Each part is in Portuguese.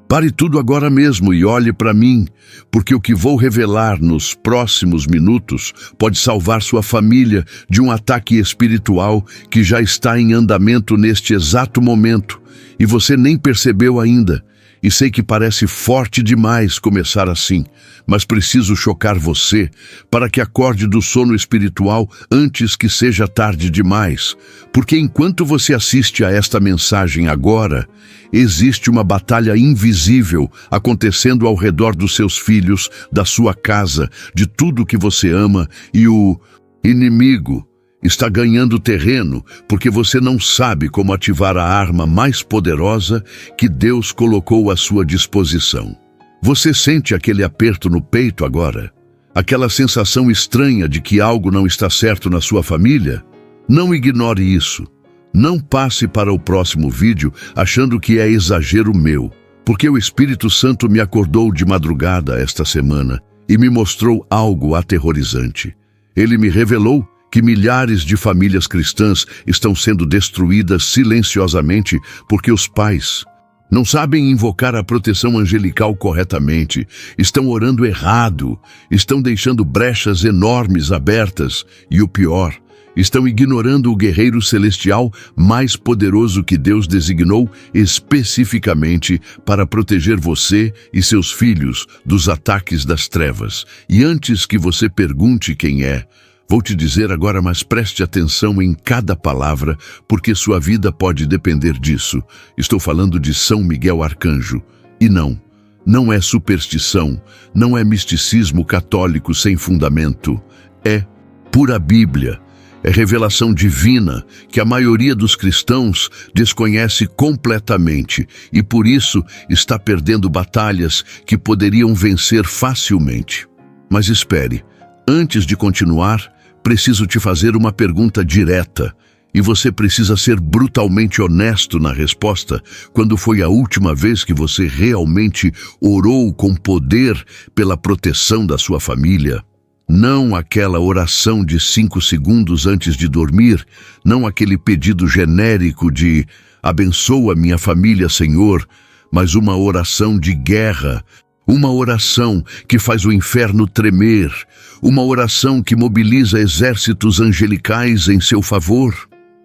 Pare tudo agora mesmo e olhe para mim, porque o que vou revelar nos próximos minutos pode salvar sua família de um ataque espiritual que já está em andamento neste exato momento e você nem percebeu ainda. E sei que parece forte demais começar assim, mas preciso chocar você para que acorde do sono espiritual antes que seja tarde demais. Porque enquanto você assiste a esta mensagem agora, existe uma batalha invisível acontecendo ao redor dos seus filhos, da sua casa, de tudo que você ama, e o inimigo está ganhando terreno porque você não sabe como ativar a arma mais poderosa que Deus colocou à sua disposição. Você sente aquele aperto no peito agora? Aquela sensação estranha de que algo não está certo na sua família? Não ignore isso. Não passe para o próximo vídeo achando que é exagero meu, porque o Espírito Santo me acordou de madrugada esta semana e me mostrou algo aterrorizante. Ele me revelou que milhares de famílias cristãs estão sendo destruídas silenciosamente porque os pais não sabem invocar a proteção angelical corretamente, estão orando errado, estão deixando brechas enormes abertas e, o pior, estão ignorando o guerreiro celestial mais poderoso que Deus designou especificamente para proteger você e seus filhos dos ataques das trevas. E antes que você pergunte quem é, vou te dizer agora, mas preste atenção em cada palavra, porque sua vida pode depender disso. Estou falando de São Miguel Arcanjo. E não é superstição, não é misticismo católico sem fundamento. É pura Bíblia. É revelação divina que a maioria dos cristãos desconhece completamente e por isso está perdendo batalhas que poderiam vencer facilmente. Mas espere, antes de continuar, preciso te fazer uma pergunta direta e você precisa ser brutalmente honesto na resposta. Quando foi a última vez que você realmente orou com poder pela proteção da sua família? Não aquela oração de 5 segundos antes de dormir, não aquele pedido genérico de abençoa minha família, Senhor, mas uma oração de guerra. Uma oração que faz o inferno tremer, uma oração que mobiliza exércitos angelicais em seu favor.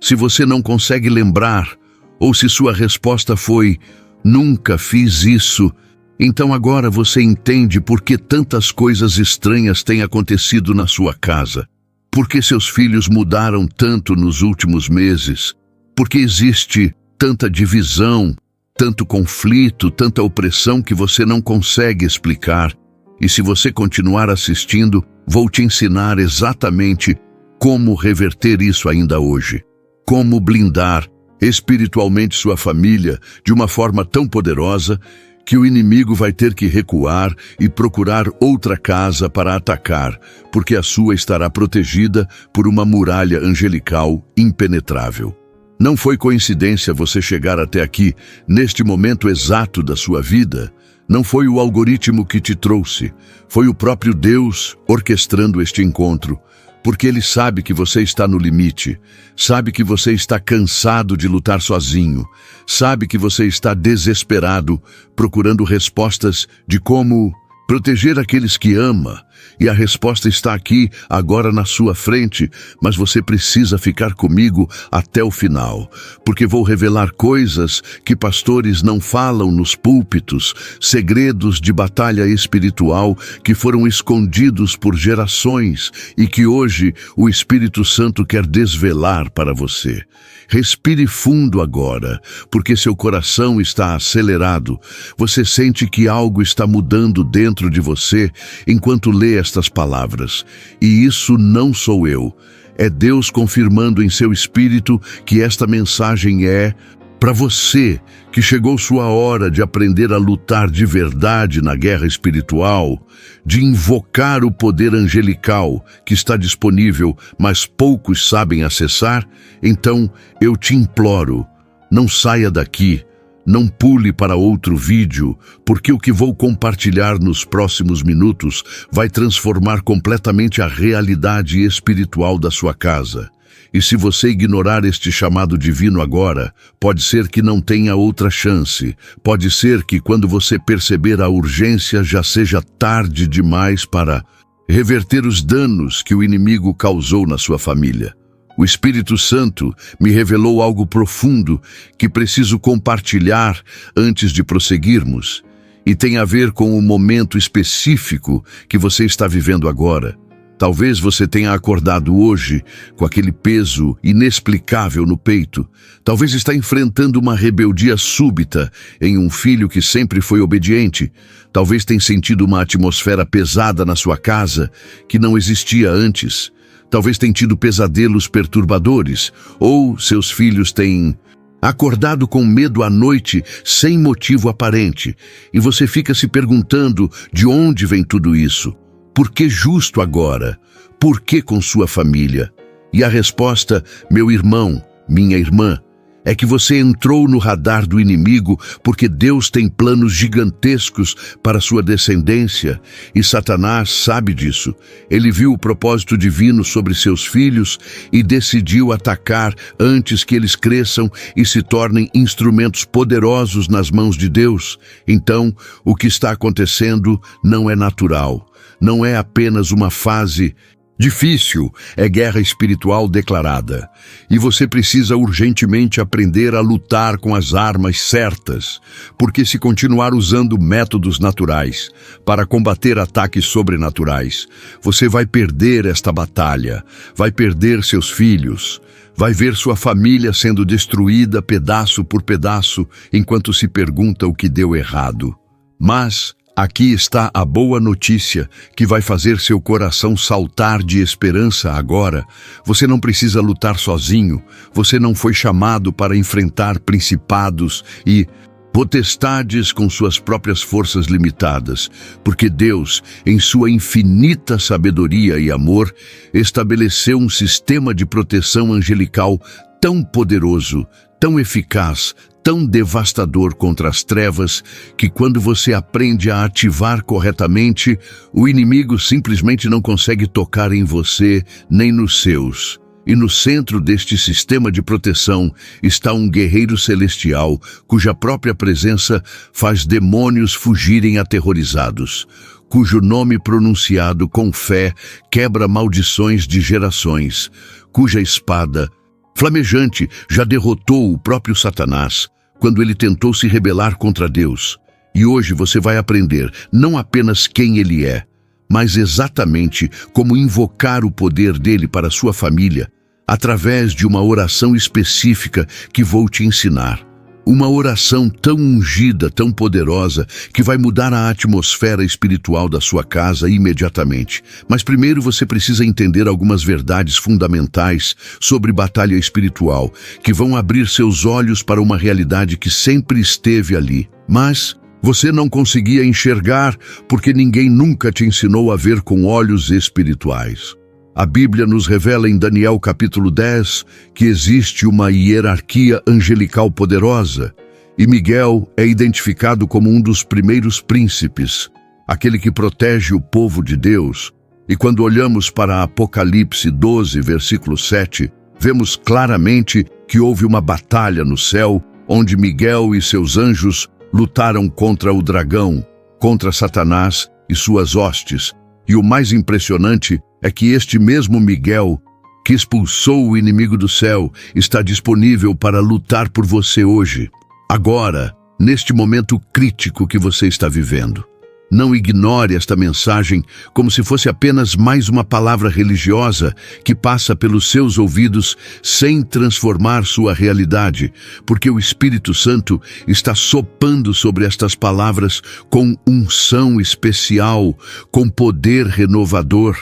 Se você não consegue lembrar, ou se sua resposta foi, nunca fiz isso, então agora você entende por que tantas coisas estranhas têm acontecido na sua casa. Por que seus filhos mudaram tanto nos últimos meses? Por que existe tanta divisão, tanto conflito, tanta opressão que você não consegue explicar. E se você continuar assistindo, vou te ensinar exatamente como reverter isso ainda hoje. Como blindar espiritualmente sua família de uma forma tão poderosa que o inimigo vai ter que recuar e procurar outra casa para atacar, porque a sua estará protegida por uma muralha angelical impenetrável. Não foi coincidência você chegar até aqui, neste momento exato da sua vida. Não foi o algoritmo que te trouxe. Foi o próprio Deus orquestrando este encontro. Porque Ele sabe que você está no limite. Sabe que você está cansado de lutar sozinho. Sabe que você está desesperado, procurando respostas de como proteger aqueles que ama. E a resposta está aqui, agora na sua frente, mas você precisa ficar comigo até o final, porque vou revelar coisas que pastores não falam nos púlpitos, segredos de batalha espiritual que foram escondidos por gerações e que hoje o Espírito Santo quer desvelar para você. Respire fundo agora, porque seu coração está acelerado. Você sente que algo está mudando dentro de você enquanto lê estas palavras. E isso não sou eu. É Deus confirmando em seu espírito que esta mensagem é para você, que chegou sua hora de aprender a lutar de verdade na guerra espiritual, de invocar o poder angelical que está disponível, mas poucos sabem acessar. Então eu te imploro, não saia daqui, não pule para outro vídeo, porque o que vou compartilhar nos próximos minutos vai transformar completamente a realidade espiritual da sua casa. E se você ignorar este chamado divino agora, pode ser que não tenha outra chance. Pode ser que quando você perceber a urgência já seja tarde demais para reverter os danos que o inimigo causou na sua família. O Espírito Santo me revelou algo profundo que preciso compartilhar antes de prosseguirmos. E tem a ver com o momento específico que você está vivendo agora. Talvez você tenha acordado hoje com aquele peso inexplicável no peito. Talvez está enfrentando uma rebeldia súbita em um filho que sempre foi obediente. Talvez tenha sentido uma atmosfera pesada na sua casa que não existia antes. Talvez tenha tido pesadelos perturbadores, ou seus filhos têm acordado com medo à noite sem motivo aparente. E você fica se perguntando de onde vem tudo isso. Por que justo agora? Por que com sua família? E a resposta, meu irmão, minha irmã, é que você entrou no radar do inimigo porque Deus tem planos gigantescos para sua descendência e Satanás sabe disso. Ele viu o propósito divino sobre seus filhos e decidiu atacar antes que eles cresçam e se tornem instrumentos poderosos nas mãos de Deus. Então, o que está acontecendo não é natural. Não é apenas uma fase difícil, é guerra espiritual declarada. E você precisa urgentemente aprender a lutar com as armas certas, porque se continuar usando métodos naturais para combater ataques sobrenaturais, você vai perder esta batalha, vai perder seus filhos, vai ver sua família sendo destruída pedaço por pedaço enquanto se pergunta o que deu errado. Mas aqui está a boa notícia que vai fazer seu coração saltar de esperança agora. Você não precisa lutar sozinho. Você não foi chamado para enfrentar principados e potestades com suas próprias forças limitadas, porque Deus, em sua infinita sabedoria e amor, estabeleceu um sistema de proteção angelical tão poderoso, tão eficaz, tão devastador contra as trevas, que quando você aprende a ativar corretamente, o inimigo simplesmente não consegue tocar em você nem nos seus. E no centro deste sistema de proteção está um guerreiro celestial, cuja própria presença faz demônios fugirem aterrorizados, cujo nome pronunciado com fé quebra maldições de gerações, cuja espada flamejante já derrotou o próprio Satanás quando ele tentou se rebelar contra Deus. E hoje você vai aprender não apenas quem ele é, mas exatamente como invocar o poder dele para sua família através de uma oração específica que vou te ensinar. Uma oração tão ungida, tão poderosa, que vai mudar a atmosfera espiritual da sua casa imediatamente. Mas primeiro você precisa entender algumas verdades fundamentais sobre batalha espiritual, que vão abrir seus olhos para uma realidade que sempre esteve ali. Mas você não conseguia enxergar porque ninguém nunca te ensinou a ver com olhos espirituais. A Bíblia nos revela em Daniel capítulo 10 que existe uma hierarquia angelical poderosa, e Miguel é identificado como um dos primeiros príncipes, aquele que protege o povo de Deus. E quando olhamos para Apocalipse 12, versículo 7, vemos claramente que houve uma batalha no céu, onde Miguel e seus anjos lutaram contra o dragão, contra Satanás e suas hostes. E o mais impressionante é que este mesmo Miguel, que expulsou o inimigo do céu, está disponível para lutar por você hoje, agora, neste momento crítico que você está vivendo. Não ignore esta mensagem como se fosse apenas mais uma palavra religiosa que passa pelos seus ouvidos sem transformar sua realidade, porque o Espírito Santo está sopando sobre estas palavras com unção especial, com poder renovador.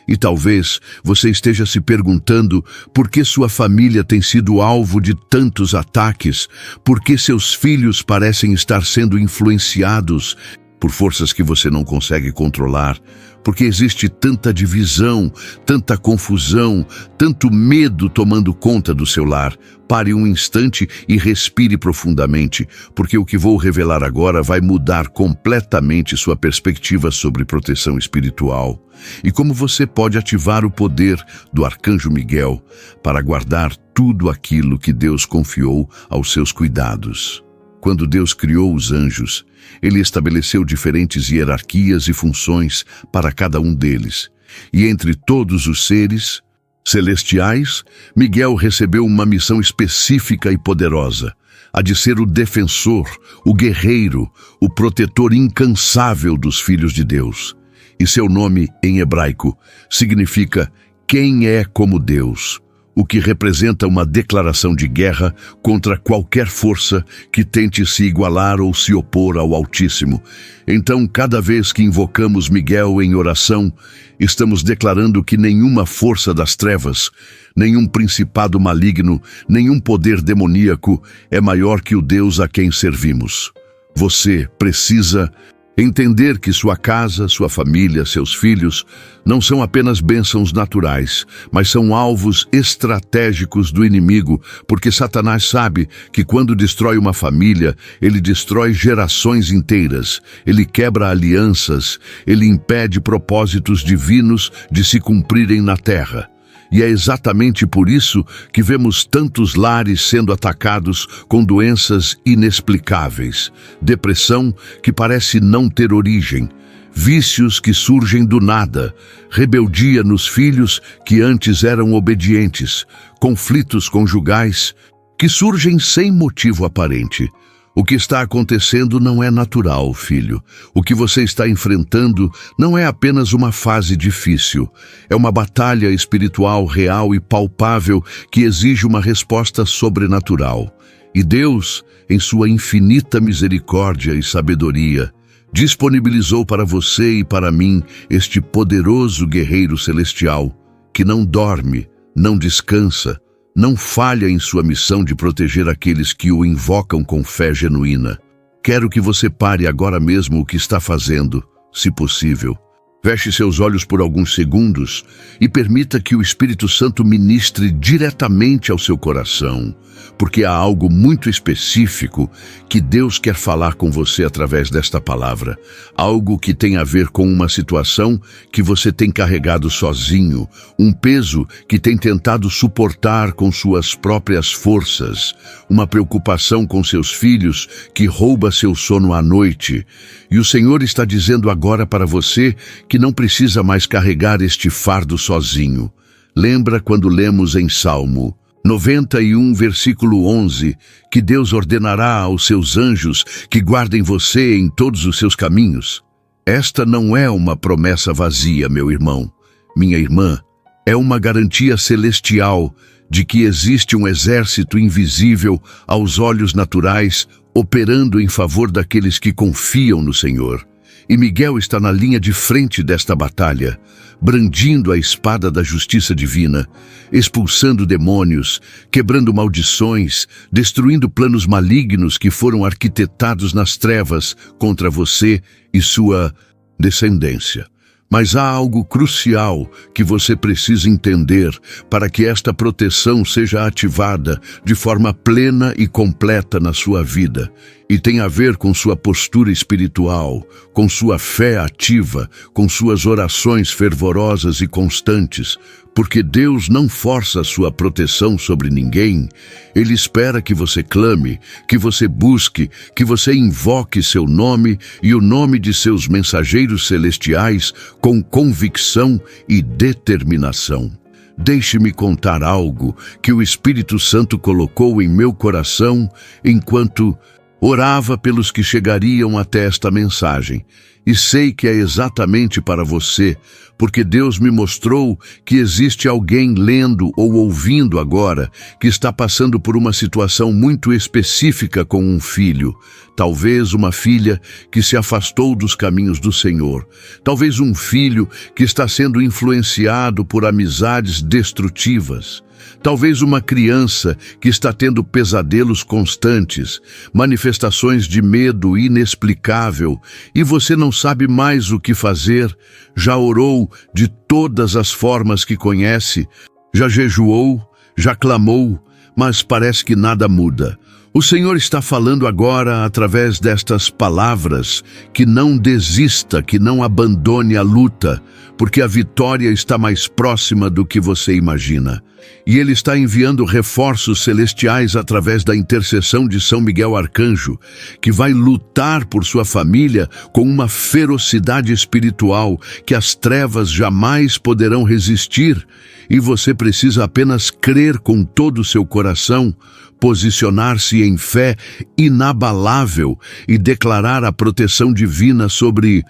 E talvez você esteja se perguntando por que sua família tem sido alvo de tantos ataques, por que seus filhos parecem estar sendo influenciados por forças que você não consegue controlar, porque existe tanta divisão, tanta confusão, tanto medo tomando conta do seu lar. Pare um instante e respire profundamente, porque o que vou revelar agora vai mudar completamente sua perspectiva sobre proteção espiritual e como você pode ativar o poder do Arcanjo Miguel para guardar tudo aquilo que Deus confiou aos seus cuidados. Quando Deus criou os anjos, Ele estabeleceu diferentes hierarquias e funções para cada um deles. E entre todos os seres celestiais, Miguel recebeu uma missão específica e poderosa, a de ser o defensor, o guerreiro, o protetor incansável dos filhos de Deus. E seu nome, em hebraico, significa "quem é como Deus", o que representa uma declaração de guerra contra qualquer força que tente se igualar ou se opor ao Altíssimo. Então, cada vez que invocamos Miguel em oração, estamos declarando que nenhuma força das trevas, nenhum principado maligno, nenhum poder demoníaco é maior que o Deus a quem servimos. Você precisa entender que sua casa, sua família, seus filhos não são apenas bênçãos naturais, mas são alvos estratégicos do inimigo, porque Satanás sabe que quando destrói uma família, ele destrói gerações inteiras, ele quebra alianças, ele impede propósitos divinos de se cumprirem na terra. E é exatamente por isso que vemos tantos lares sendo atacados com doenças inexplicáveis, depressão que parece não ter origem, vícios que surgem do nada, rebeldia nos filhos que antes eram obedientes, conflitos conjugais que surgem sem motivo aparente. O que está acontecendo não é natural, filho. O que você está enfrentando não é apenas uma fase difícil. É uma batalha espiritual real e palpável que exige uma resposta sobrenatural. E Deus, em sua infinita misericórdia e sabedoria, disponibilizou para você e para mim este poderoso guerreiro celestial que não dorme, não descansa, não falha em sua missão de proteger aqueles que o invocam com fé genuína. Quero que você pare agora mesmo o que está fazendo, se possível. Feche seus olhos por alguns segundos e permita que o Espírito Santo ministre diretamente ao seu coração, porque há algo muito específico que Deus quer falar com você através desta palavra. Algo que tem a ver com uma situação que você tem carregado sozinho, um peso que tem tentado suportar com suas próprias forças, uma preocupação com seus filhos que rouba seu sono à noite. E o Senhor está dizendo agora para você que não precisa mais carregar este fardo sozinho. Lembra quando lemos em Salmo 91, versículo 11, que Deus ordenará aos seus anjos que guardem você em todos os seus caminhos? Esta não é uma promessa vazia, meu irmão, minha irmã. É uma garantia celestial de que existe um exército invisível aos olhos naturais operando em favor daqueles que confiam no Senhor. E Miguel está na linha de frente desta batalha, brandindo a espada da justiça divina, expulsando demônios, quebrando maldições, destruindo planos malignos que foram arquitetados nas trevas contra você e sua descendência. Mas há algo crucial que você precisa entender para que esta proteção seja ativada de forma plena e completa na sua vida. E tem a ver com sua postura espiritual, com sua fé ativa, com suas orações fervorosas e constantes, porque Deus não força a sua proteção sobre ninguém. Ele espera que você clame, que você busque, que você invoque seu nome e o nome de seus mensageiros celestiais com convicção e determinação. Deixe-me contar algo que o Espírito Santo colocou em meu coração enquanto orava pelos que chegariam até esta mensagem. E sei que é exatamente para você, porque Deus me mostrou que existe alguém lendo ou ouvindo agora que está passando por uma situação muito específica com um filho. Talvez uma filha que se afastou dos caminhos do Senhor. Talvez um filho que está sendo influenciado por amizades destrutivas. Talvez uma criança que está tendo pesadelos constantes, manifestações de medo inexplicável, e você não sabe mais o que fazer, já orou de todas as formas que conhece, já jejuou, já clamou, mas parece que nada muda. O Senhor está falando agora, através destas palavras, que não desista, que não abandone a luta, porque a vitória está mais próxima do que você imagina. E Ele está enviando reforços celestiais através da intercessão de São Miguel Arcanjo, que vai lutar por sua família com uma ferocidade espiritual que as trevas jamais poderão resistir. E você precisa apenas crer com todo o seu coração, posicionar-se em fé inabalável e declarar a proteção divina sobre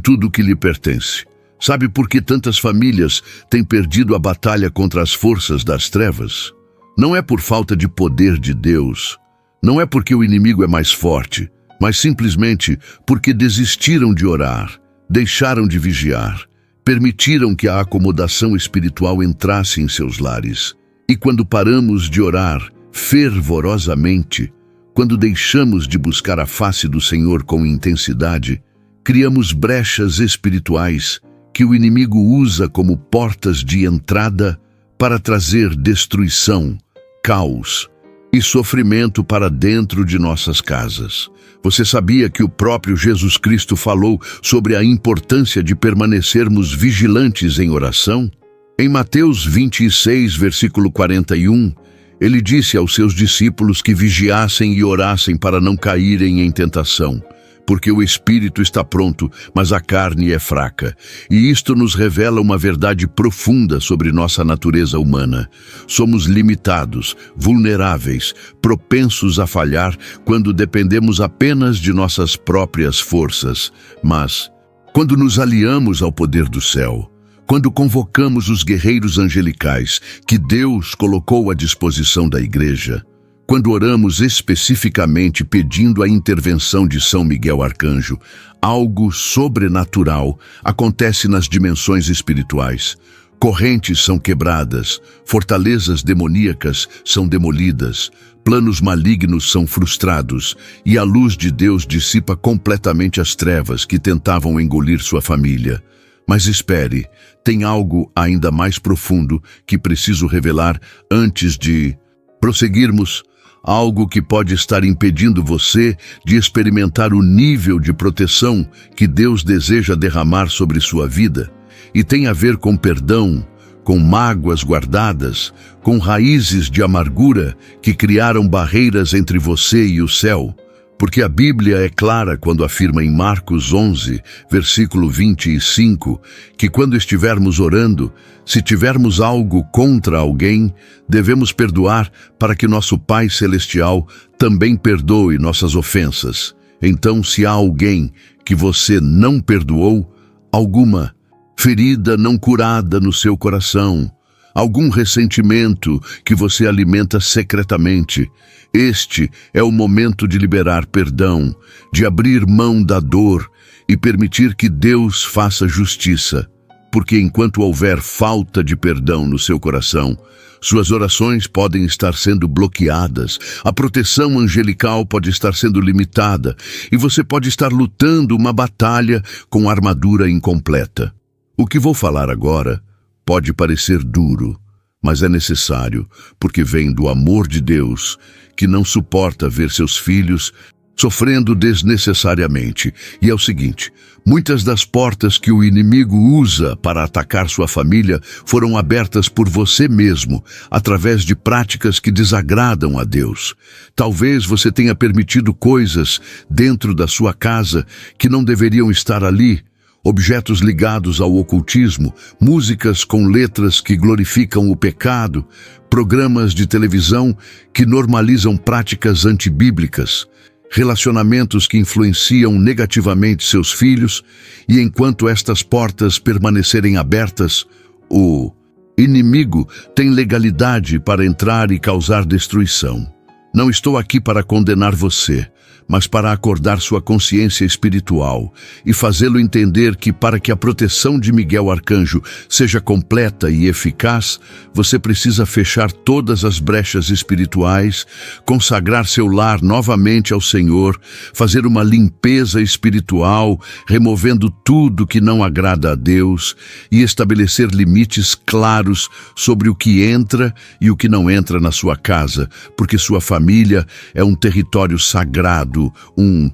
tudo que lhe pertence. Sabe por que tantas famílias têm perdido a batalha contra as forças das trevas? Não é por falta de poder de Deus, não é porque o inimigo é mais forte, mas simplesmente porque desistiram de orar, deixaram de vigiar, permitiram que a acomodação espiritual entrasse em seus lares. E quando paramos de orar fervorosamente, quando deixamos de buscar a face do Senhor com intensidade, criamos brechas espirituais que o inimigo usa como portas de entrada para trazer destruição, caos e sofrimento para dentro de nossas casas. Você sabia que o próprio Jesus Cristo falou sobre a importância de permanecermos vigilantes em oração? Em Mateus 26, versículo 41, ele disse aos seus discípulos que vigiassem e orassem para não caírem em tentação, porque o espírito está pronto, mas a carne é fraca. E isto nos revela uma verdade profunda sobre nossa natureza humana. Somos limitados, vulneráveis, propensos a falhar quando dependemos apenas de nossas próprias forças. Mas, quando nos aliamos ao poder do céu, quando convocamos os guerreiros angelicais que Deus colocou à disposição da igreja, quando oramos especificamente pedindo a intervenção de São Miguel Arcanjo, algo sobrenatural acontece nas dimensões espirituais. Correntes são quebradas, fortalezas demoníacas são demolidas, planos malignos são frustrados e a luz de Deus dissipa completamente as trevas que tentavam engolir sua família. Mas espere, tem algo ainda mais profundo que preciso revelar antes de prosseguirmos. Algo que pode estar impedindo você de experimentar o nível de proteção que Deus deseja derramar sobre sua vida. E tem a ver com perdão, com mágoas guardadas, com raízes de amargura que criaram barreiras entre você e o céu. Porque a Bíblia é clara quando afirma em Marcos 11, versículo 25, que quando estivermos orando, se tivermos algo contra alguém, devemos perdoar para que nosso Pai Celestial também perdoe nossas ofensas. Então, se há alguém que você não perdoou, alguma ferida não curada no seu coração, algum ressentimento que você alimenta secretamente, este é o momento de liberar perdão, de abrir mão da dor e permitir que Deus faça justiça. Porque enquanto houver falta de perdão no seu coração, suas orações podem estar sendo bloqueadas, a proteção angelical pode estar sendo limitada e você pode estar lutando uma batalha com armadura incompleta. O que vou falar agora pode parecer duro, mas é necessário, porque vem do amor de Deus, que não suporta ver seus filhos sofrendo desnecessariamente. E é o seguinte, muitas das portas que o inimigo usa para atacar sua família foram abertas por você mesmo, através de práticas que desagradam a Deus. Talvez você tenha permitido coisas dentro da sua casa que não deveriam estar ali, objetos ligados ao ocultismo, músicas com letras que glorificam o pecado, programas de televisão que normalizam práticas antibíblicas, relacionamentos que influenciam negativamente seus filhos, e enquanto estas portas permanecerem abertas, o inimigo tem legalidade para entrar e causar destruição. Não estou aqui para condenar você, mas para acordar sua consciência espiritual e fazê-lo entender que, para que a proteção de Miguel Arcanjo seja completa e eficaz, você precisa fechar todas as brechas espirituais, consagrar seu lar novamente ao Senhor, fazer uma limpeza espiritual, removendo tudo que não agrada a Deus e estabelecer limites claros sobre o que entra e o que não entra na sua casa, porque sua família é um território sagrado, um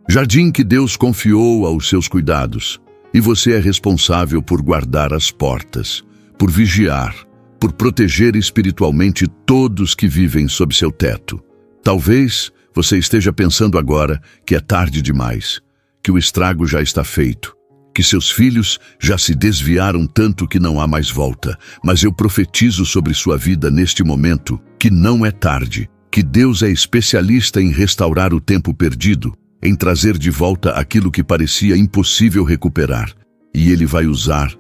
jardim que Deus confiou aos seus cuidados. E você é responsável por guardar as portas, por vigiar, por proteger espiritualmente todos que vivem sob seu teto. Talvez você esteja pensando agora que é tarde demais, que o estrago já está feito, que seus filhos já se desviaram tanto que não há mais volta. Mas eu profetizo sobre sua vida neste momento que não é tarde, que Deus é especialista em restaurar o tempo perdido, em trazer de volta aquilo que parecia impossível recuperar. E Ele vai usar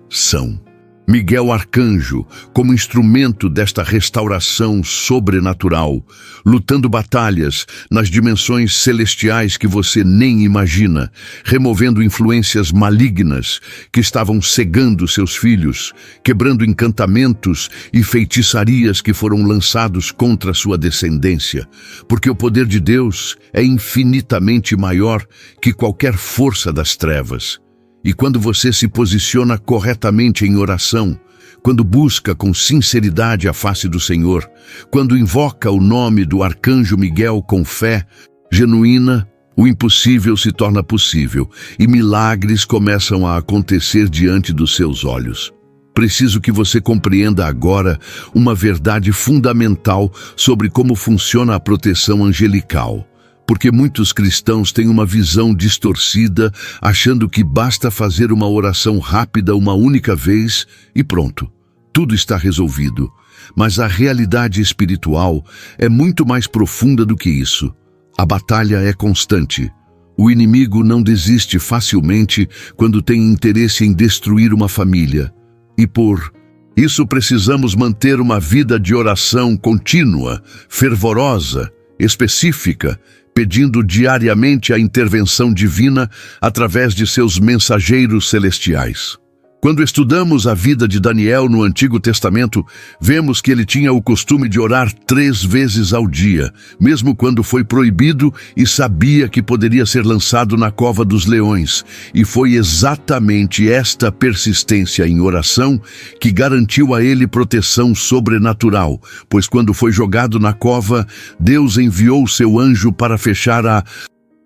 Miguel Arcanjo como instrumento desta restauração sobrenatural, lutando batalhas nas dimensões celestiais que você nem imagina, removendo influências malignas que estavam cegando seus filhos, quebrando encantamentos e feitiçarias que foram lançados contra sua descendência, porque o poder de Deus é infinitamente maior que qualquer força das trevas. E quando você se posiciona corretamente em oração, quando busca com sinceridade a face do Senhor, quando invoca o nome do Arcanjo Miguel com fé genuína, o impossível se torna possível e milagres começam a acontecer diante dos seus olhos. Preciso que você compreenda agora uma verdade fundamental sobre como funciona a proteção angelical. Porque muitos cristãos têm uma visão distorcida, achando que basta fazer uma oração rápida uma única vez e pronto, tudo está resolvido. Mas a realidade espiritual é muito mais profunda do que isso. A batalha é constante. O inimigo não desiste facilmente quando tem interesse em destruir uma família. E por isso precisamos manter uma vida de oração contínua, fervorosa, específica, pedindo diariamente a intervenção divina através de seus mensageiros celestiais. Quando estudamos a vida de Daniel no Antigo Testamento, vemos que ele tinha o costume de orar 3 vezes ao dia, mesmo quando foi proibido e sabia que poderia ser lançado na cova dos leões. E foi exatamente esta persistência em oração que garantiu a ele proteção sobrenatural, pois quando foi jogado na cova, Deus enviou seu anjo para fechar a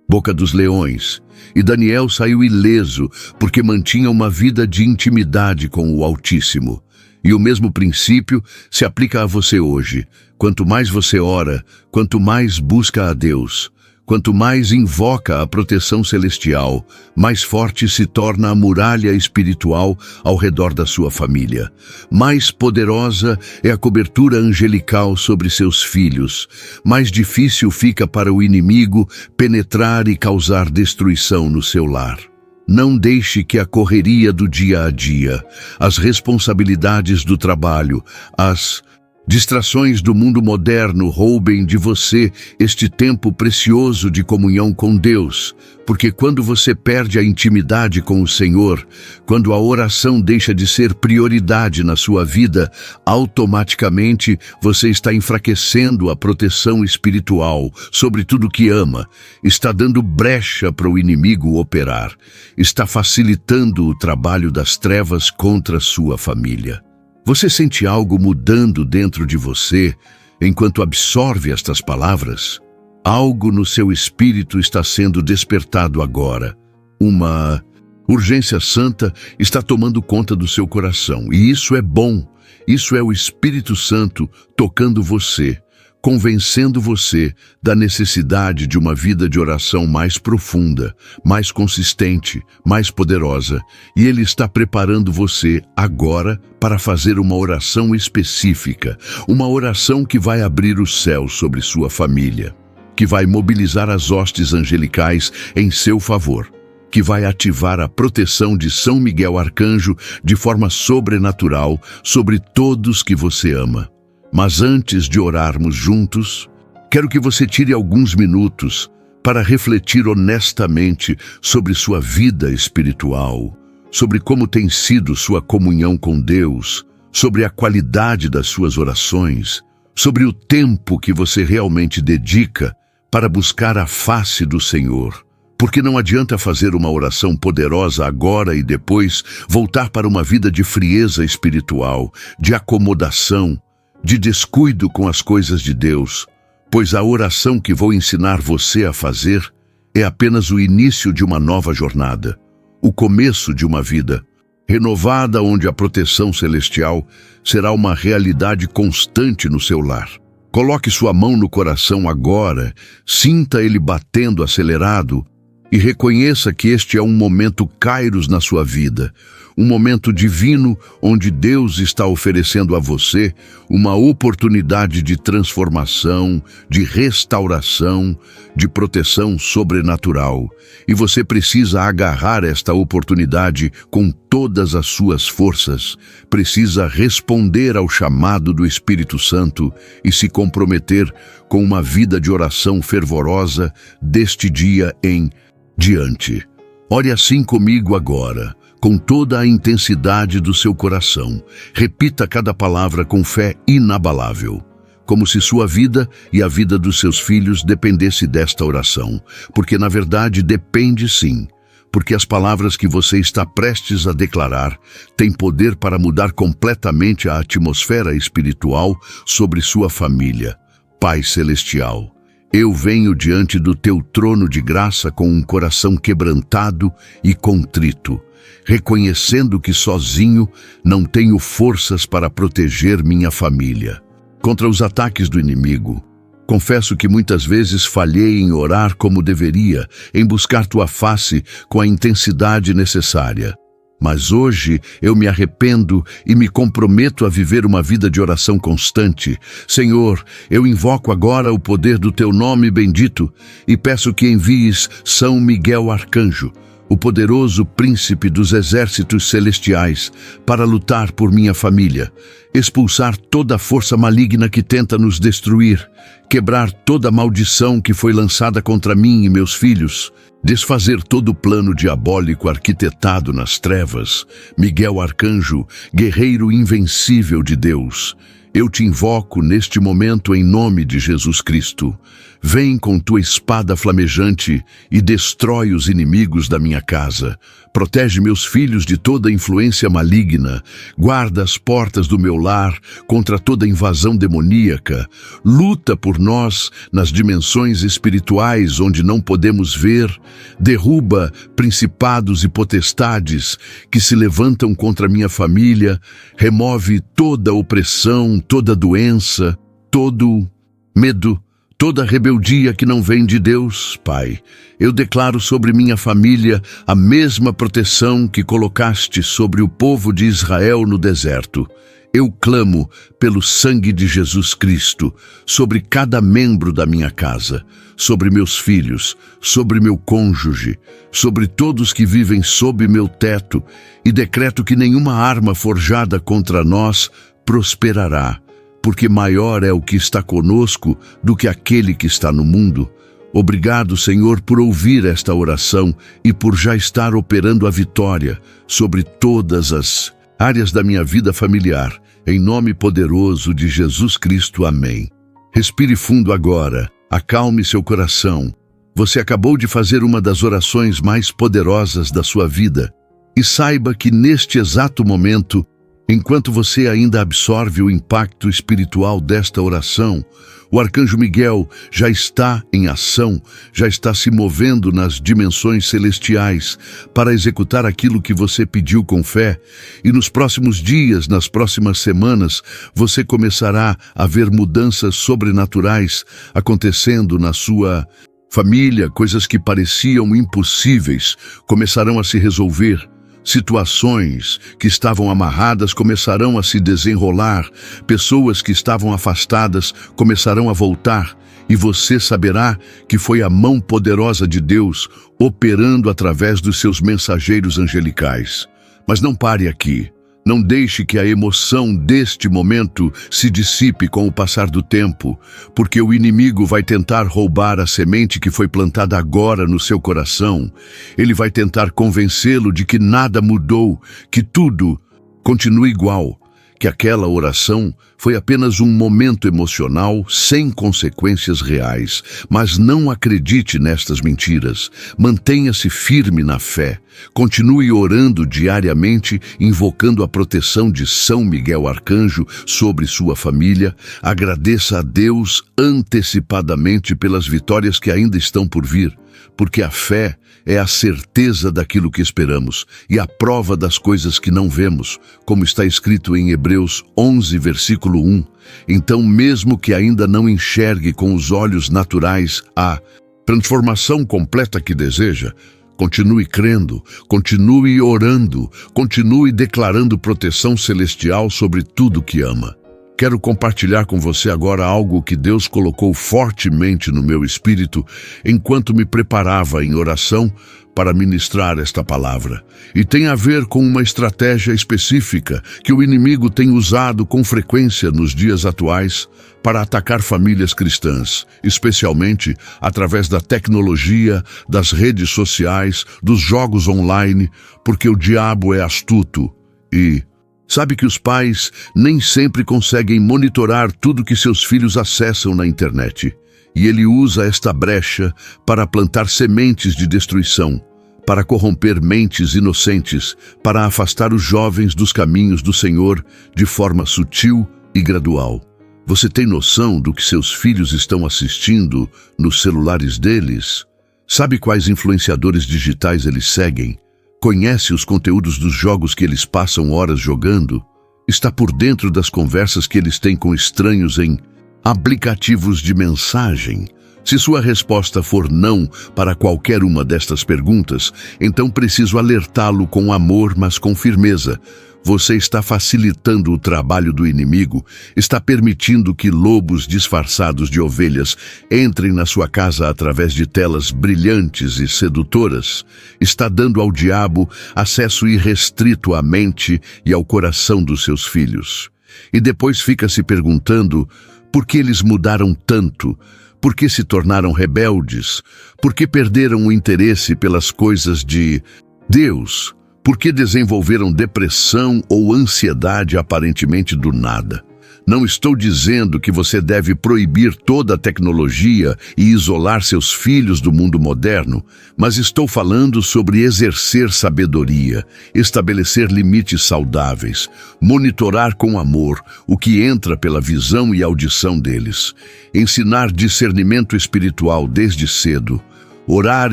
boca dos leões. E Daniel saiu ileso, porque mantinha uma vida de intimidade com o Altíssimo. E o mesmo princípio se aplica a você hoje. Quanto mais você ora, quanto mais busca a Deus, quanto mais invoca a proteção celestial, mais forte se torna a muralha espiritual ao redor da sua família. Mais poderosa é a cobertura angelical sobre seus filhos. Mais difícil fica para o inimigo penetrar e causar destruição no seu lar. Não deixe que a correria do dia a dia, as responsabilidades do trabalho, as distrações do mundo moderno roubem de você este tempo precioso de comunhão com Deus, porque quando você perde a intimidade com o Senhor, quando a oração deixa de ser prioridade na sua vida, automaticamente você está enfraquecendo a proteção espiritual sobre tudo que ama, está dando brecha para o inimigo operar, está facilitando o trabalho das trevas contra sua família. Você sente algo mudando dentro de você enquanto absorve estas palavras? Algo no seu espírito está sendo despertado agora. Uma urgência santa está tomando conta do seu coração. E isso é bom. Isso é o Espírito Santo tocando você, convencendo você da necessidade de uma vida de oração mais profunda, mais consistente, mais poderosa. E Ele está preparando você agora para fazer uma oração específica, uma oração que vai abrir o céu sobre sua família, que vai mobilizar as hostes angelicais em seu favor, que vai ativar a proteção de São Miguel Arcanjo de forma sobrenatural sobre todos que você ama. Mas antes de orarmos juntos, quero que você tire alguns minutos para refletir honestamente sobre sua vida espiritual, sobre como tem sido sua comunhão com Deus, sobre a qualidade das suas orações, sobre o tempo que você realmente dedica para buscar a face do Senhor. Porque não adianta fazer uma oração poderosa agora e depois voltar para uma vida de frieza espiritual, de acomodação, de descuido com as coisas de Deus, pois a oração que vou ensinar você a fazer é apenas o início de uma nova jornada, o começo de uma vida renovada onde a proteção celestial será uma realidade constante no seu lar. Coloque sua mão no coração agora, sinta ele batendo acelerado e reconheça que este é um momento kairos na sua vida, um momento divino onde Deus está oferecendo a você uma oportunidade de transformação, de restauração, de proteção sobrenatural. E você precisa agarrar esta oportunidade com todas as suas forças, precisa responder ao chamado do Espírito Santo e se comprometer com uma vida de oração fervorosa deste dia em diante. Ore assim comigo agora, com toda a intensidade do seu coração. Repita cada palavra com fé inabalável, como se sua vida e a vida dos seus filhos dependesse desta oração, porque na verdade depende sim, porque as palavras que você está prestes a declarar têm poder para mudar completamente a atmosfera espiritual sobre sua família. Pai Celestial, eu venho diante do teu trono de graça com um coração quebrantado e contrito, reconhecendo que sozinho não tenho forças para proteger minha família contra os ataques do inimigo. Confesso que muitas vezes falhei em orar como deveria, em buscar tua face com a intensidade necessária. Mas hoje eu me arrependo e me comprometo a viver uma vida de oração constante. Senhor, eu invoco agora o poder do teu nome bendito e peço que envies São Miguel Arcanjo, o poderoso príncipe dos exércitos celestiais, para lutar por minha família, expulsar toda a força maligna que tenta nos destruir, quebrar toda a maldição que foi lançada contra mim e meus filhos, desfazer todo o plano diabólico arquitetado nas trevas. Miguel Arcanjo, guerreiro invencível de Deus, eu te invoco neste momento em nome de Jesus Cristo. Vem com tua espada flamejante e destrói os inimigos da minha casa. Protege meus filhos de toda influência maligna. Guarda as portas do meu lar contra toda invasão demoníaca. Luta por nós nas dimensões espirituais onde não podemos ver. Derruba principados e potestades que se levantam contra minha família. Remove toda opressão, toda doença, todo medo, toda rebeldia que não vem de Deus. Pai, eu declaro sobre minha família a mesma proteção que colocaste sobre o povo de Israel no deserto. Eu clamo pelo sangue de Jesus Cristo sobre cada membro da minha casa, sobre meus filhos, sobre meu cônjuge, sobre todos que vivem sob meu teto, e decreto que nenhuma arma forjada contra nós prosperará, porque maior é o que está conosco do que aquele que está no mundo. Obrigado, Senhor, por ouvir esta oração e por já estar operando a vitória sobre todas as áreas da minha vida familiar. Em nome poderoso de Jesus Cristo, amém. Respire fundo agora, acalme seu coração. Você acabou de fazer uma das orações mais poderosas da sua vida. E saiba que neste exato momento, enquanto você ainda absorve o impacto espiritual desta oração, o Arcanjo Miguel já está em ação, já está se movendo nas dimensões celestiais para executar aquilo que você pediu com fé. E nos próximos dias, nas próximas semanas, você começará a ver mudanças sobrenaturais acontecendo na sua família. Coisas que pareciam impossíveis começarão a se resolver. Situações que estavam amarradas começarão a se desenrolar, pessoas que estavam afastadas começarão a voltar, e você saberá que foi a mão poderosa de Deus operando através dos seus mensageiros angelicais. Mas não pare aqui. Não deixe que a emoção deste momento se dissipe com o passar do tempo, porque o inimigo vai tentar roubar a semente que foi plantada agora no seu coração. Ele vai tentar convencê-lo de que nada mudou, que tudo continua igual, que aquela oração foi apenas um momento emocional sem consequências reais. Mas não acredite nestas mentiras. Mantenha-se firme na fé. Continue orando diariamente, invocando a proteção de São Miguel Arcanjo sobre sua família. Agradeça a Deus antecipadamente pelas vitórias que ainda estão por vir, porque a fé é a certeza daquilo que esperamos e a prova das coisas que não vemos, como está escrito em Hebreus 11, versículo 1. Então, mesmo que ainda não enxergue com os olhos naturais a transformação completa que deseja, continue crendo, continue orando, continue declarando proteção celestial sobre tudo que ama. Quero compartilhar com você agora algo que Deus colocou fortemente no meu espírito enquanto me preparava em oração para ministrar esta palavra. E tem a ver com uma estratégia específica que o inimigo tem usado com frequência nos dias atuais para atacar famílias cristãs, especialmente através da tecnologia, das redes sociais, dos jogos online, porque o diabo é astuto e sabe que os pais nem sempre conseguem monitorar tudo que seus filhos acessam na internet. E ele usa esta brecha para plantar sementes de destruição, para corromper mentes inocentes, para afastar os jovens dos caminhos do Senhor de forma sutil e gradual. Você tem noção do que seus filhos estão assistindo nos celulares deles? Sabe quais influenciadores digitais eles seguem? Conhece os conteúdos dos jogos que eles passam horas jogando? Está por dentro das conversas que eles têm com estranhos em aplicativos de mensagem? Se sua resposta for não para qualquer uma destas perguntas, então preciso alertá-lo com amor, mas com firmeza. Você está facilitando o trabalho do inimigo, está permitindo que lobos disfarçados de ovelhas entrem na sua casa através de telas brilhantes e sedutoras, está dando ao diabo acesso irrestrito à mente e ao coração dos seus filhos. E depois fica se perguntando por que eles mudaram tanto, por que se tornaram rebeldes, por que perderam o interesse pelas coisas de Deus, por que desenvolveram depressão ou ansiedade aparentemente do nada. Não estou dizendo que você deve proibir toda a tecnologia e isolar seus filhos do mundo moderno, mas estou falando sobre exercer sabedoria, estabelecer limites saudáveis, monitorar com amor o que entra pela visão e audição deles, ensinar discernimento espiritual desde cedo, orar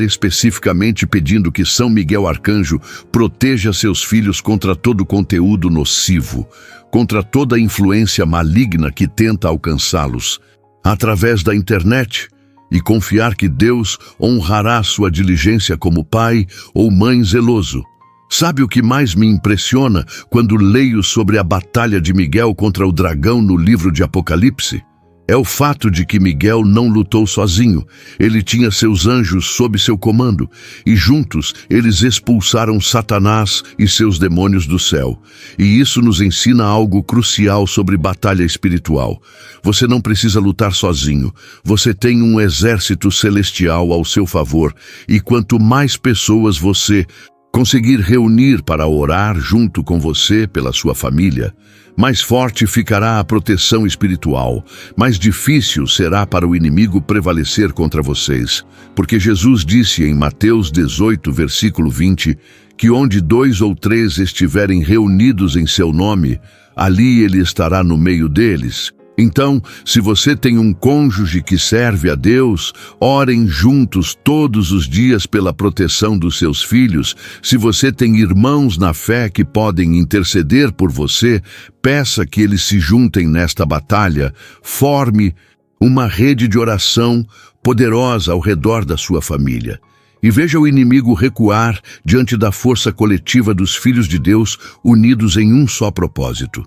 especificamente pedindo que São Miguel Arcanjo proteja seus filhos contra todo conteúdo nocivo, contra toda influência maligna que tenta alcançá-los através da internet, e confiar que Deus honrará sua diligência como pai ou mãe zeloso. Sabe o que mais me impressiona quando leio sobre a batalha de Miguel contra o dragão no livro de Apocalipse? É o fato de que Miguel não lutou sozinho. Ele tinha seus anjos sob seu comando, e juntos eles expulsaram Satanás e seus demônios do céu. E isso nos ensina algo crucial sobre batalha espiritual. Você não precisa lutar sozinho. Você tem um exército celestial ao seu favor, e quanto mais pessoas você conseguir reunir para orar junto com você pela sua família, mais forte ficará a proteção espiritual, mais difícil será para o inimigo prevalecer contra vocês. Porque Jesus disse em Mateus 18, versículo 20, que onde 2 ou 3 estiverem reunidos em seu nome, ali ele estará no meio deles. Então, se você tem um cônjuge que serve a Deus, orem juntos todos os dias pela proteção dos seus filhos. Se você tem irmãos na fé que podem interceder por você, peça que eles se juntem nesta batalha. Forme uma rede de oração poderosa ao redor da sua família. E veja o inimigo recuar diante da força coletiva dos filhos de Deus unidos em um só propósito: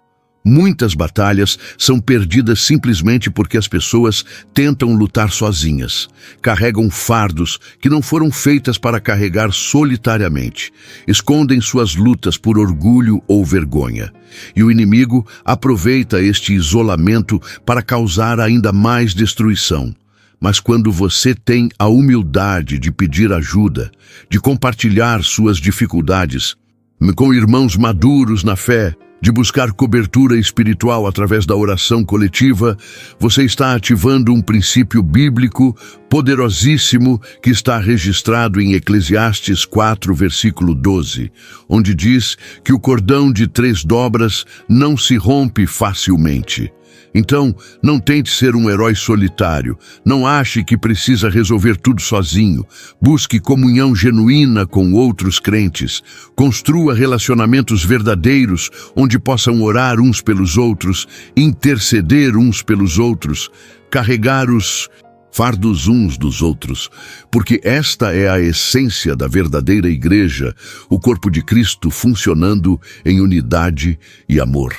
Muitas batalhas são perdidas simplesmente porque as pessoas tentam lutar sozinhas. Carregam fardos que não foram feitas para carregar solitariamente. Escondem suas lutas por orgulho ou vergonha. E o inimigo aproveita este isolamento para causar ainda mais destruição. Mas quando você tem a humildade de pedir ajuda, de compartilhar suas dificuldades com irmãos maduros na fé, de buscar cobertura espiritual através da oração coletiva, você está ativando um princípio bíblico poderosíssimo que está registrado em Eclesiastes 4, versículo 12, onde diz que o cordão de 3 dobras não se rompe facilmente. Então, não tente ser um herói solitário. Não ache que precisa resolver tudo sozinho. Busque comunhão genuína com outros crentes. Construa relacionamentos verdadeiros, onde possam orar uns pelos outros, interceder uns pelos outros, carregar os fardos uns dos outros, porque esta é a essência da verdadeira igreja, o corpo de Cristo funcionando em unidade e amor.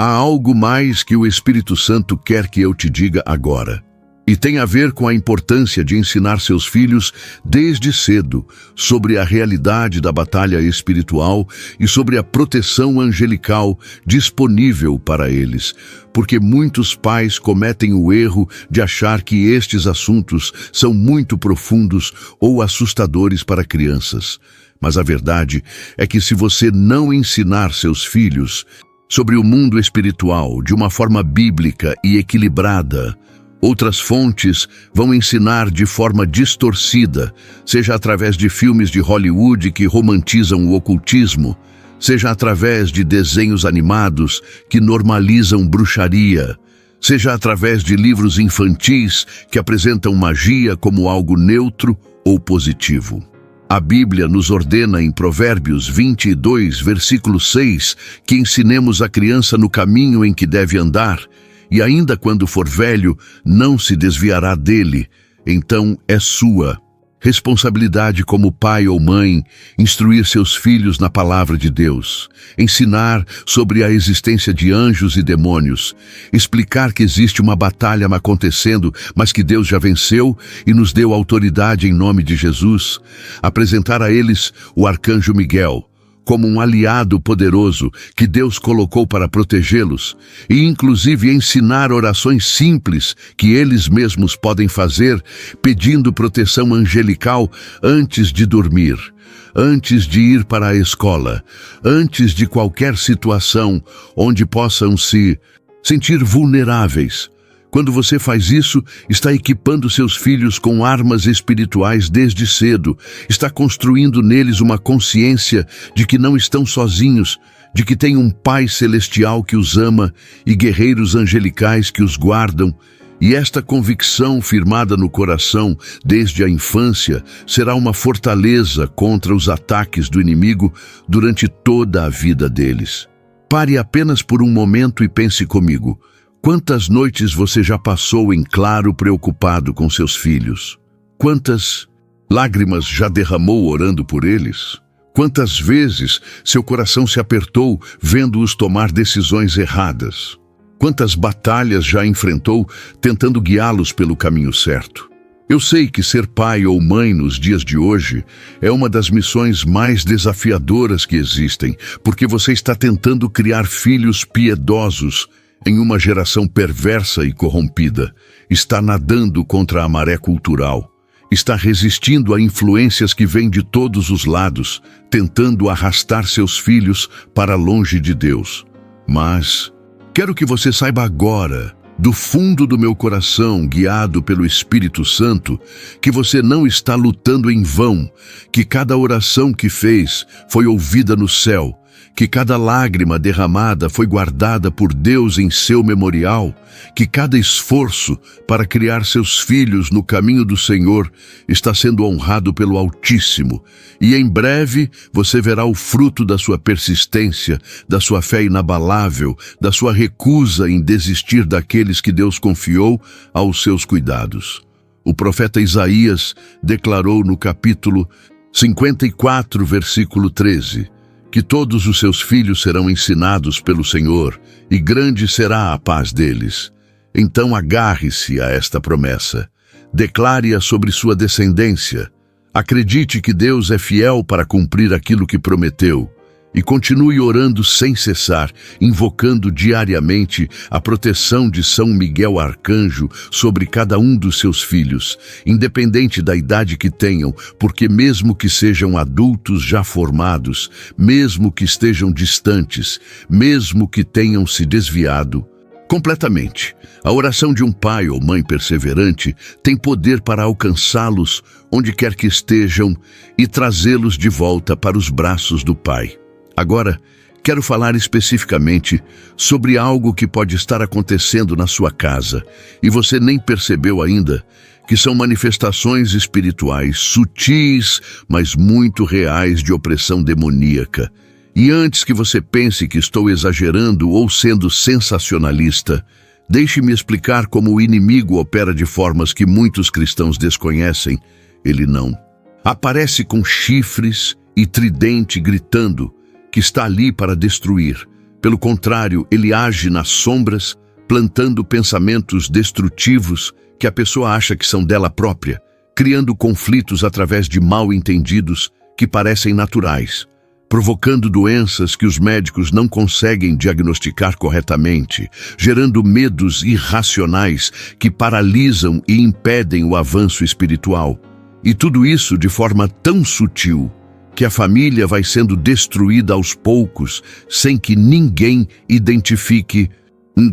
Há algo mais que o Espírito Santo quer que eu te diga agora. E tem a ver com a importância de ensinar seus filhos desde cedo sobre a realidade da batalha espiritual e sobre a proteção angelical disponível para eles. Porque muitos pais cometem o erro de achar que estes assuntos são muito profundos ou assustadores para crianças. Mas a verdade é que se você não ensinar seus filhos sobre o mundo espiritual de uma forma bíblica e equilibrada, outras fontes vão ensinar de forma distorcida, seja através de filmes de Hollywood que romantizam o ocultismo, seja através de desenhos animados que normalizam bruxaria, seja através de livros infantis que apresentam magia como algo neutro ou positivo. A Bíblia nos ordena em Provérbios 22, versículo 6, que ensinemos a criança no caminho em que deve andar, e ainda quando for velho, não se desviará dele. Então é sua responsabilidade como pai ou mãe instruir seus filhos na palavra de Deus, ensinar sobre a existência de anjos e demônios, explicar que existe uma batalha acontecendo, mas que Deus já venceu e nos deu autoridade em nome de Jesus, apresentar a eles o arcanjo Miguel como um aliado poderoso que Deus colocou para protegê-los e inclusive ensinar orações simples que eles mesmos podem fazer pedindo proteção angelical antes de dormir, antes de ir para a escola, antes de qualquer situação onde possam se sentir vulneráveis. Quando você faz isso, está equipando seus filhos com armas espirituais desde cedo, está construindo neles uma consciência de que não estão sozinhos, de que tem um Pai Celestial que os ama e guerreiros angelicais que os guardam. E esta convicção firmada no coração desde a infância será uma fortaleza contra os ataques do inimigo durante toda a vida deles. Pare apenas por um momento e pense comigo. Quantas noites você já passou em claro preocupado com seus filhos? Quantas lágrimas já derramou orando por eles? Quantas vezes seu coração se apertou vendo-os tomar decisões erradas? Quantas batalhas já enfrentou tentando guiá-los pelo caminho certo? Eu sei que ser pai ou mãe nos dias de hoje é uma das missões mais desafiadoras que existem, porque você está tentando criar filhos piedosos em uma geração perversa e corrompida, está nadando contra a maré cultural, está resistindo a influências que vêm de todos os lados, tentando arrastar seus filhos para longe de Deus. Mas quero que você saiba agora, do fundo do meu coração, guiado pelo Espírito Santo, que você não está lutando em vão, que cada oração que fez foi ouvida no céu, que cada lágrima derramada foi guardada por Deus em seu memorial, que cada esforço para criar seus filhos no caminho do Senhor está sendo honrado pelo Altíssimo, e em breve você verá o fruto da sua persistência, da sua fé inabalável, da sua recusa em desistir daqueles que Deus confiou aos seus cuidados. O profeta Isaías declarou no capítulo 54, versículo 13, que todos os seus filhos serão ensinados pelo Senhor, e grande será a paz deles. Então agarre-se a esta promessa. Declare-a sobre sua descendência. Acredite que Deus é fiel para cumprir aquilo que prometeu. E continue orando sem cessar, invocando diariamente a proteção de São Miguel Arcanjo sobre cada um dos seus filhos, independente da idade que tenham, porque mesmo que sejam adultos já formados, mesmo que estejam distantes, mesmo que tenham se desviado completamente, a oração de um pai ou mãe perseverante tem poder para alcançá-los onde quer que estejam e trazê-los de volta para os braços do Pai. Agora, quero falar especificamente sobre algo que pode estar acontecendo na sua casa e você nem percebeu ainda, que são manifestações espirituais sutis, mas muito reais de opressão demoníaca. E antes que você pense que estou exagerando ou sendo sensacionalista, deixe-me explicar como o inimigo opera de formas que muitos cristãos desconhecem. Ele não aparece com chifres e tridente gritando que está ali para destruir. Pelo contrário, ele age nas sombras, plantando pensamentos destrutivos que a pessoa acha que são dela própria, criando conflitos através de mal-entendidos que parecem naturais, provocando doenças que os médicos não conseguem diagnosticar corretamente, gerando medos irracionais que paralisam e impedem o avanço espiritual. E tudo isso de forma tão sutil que a família vai sendo destruída aos poucos, sem que ninguém identifique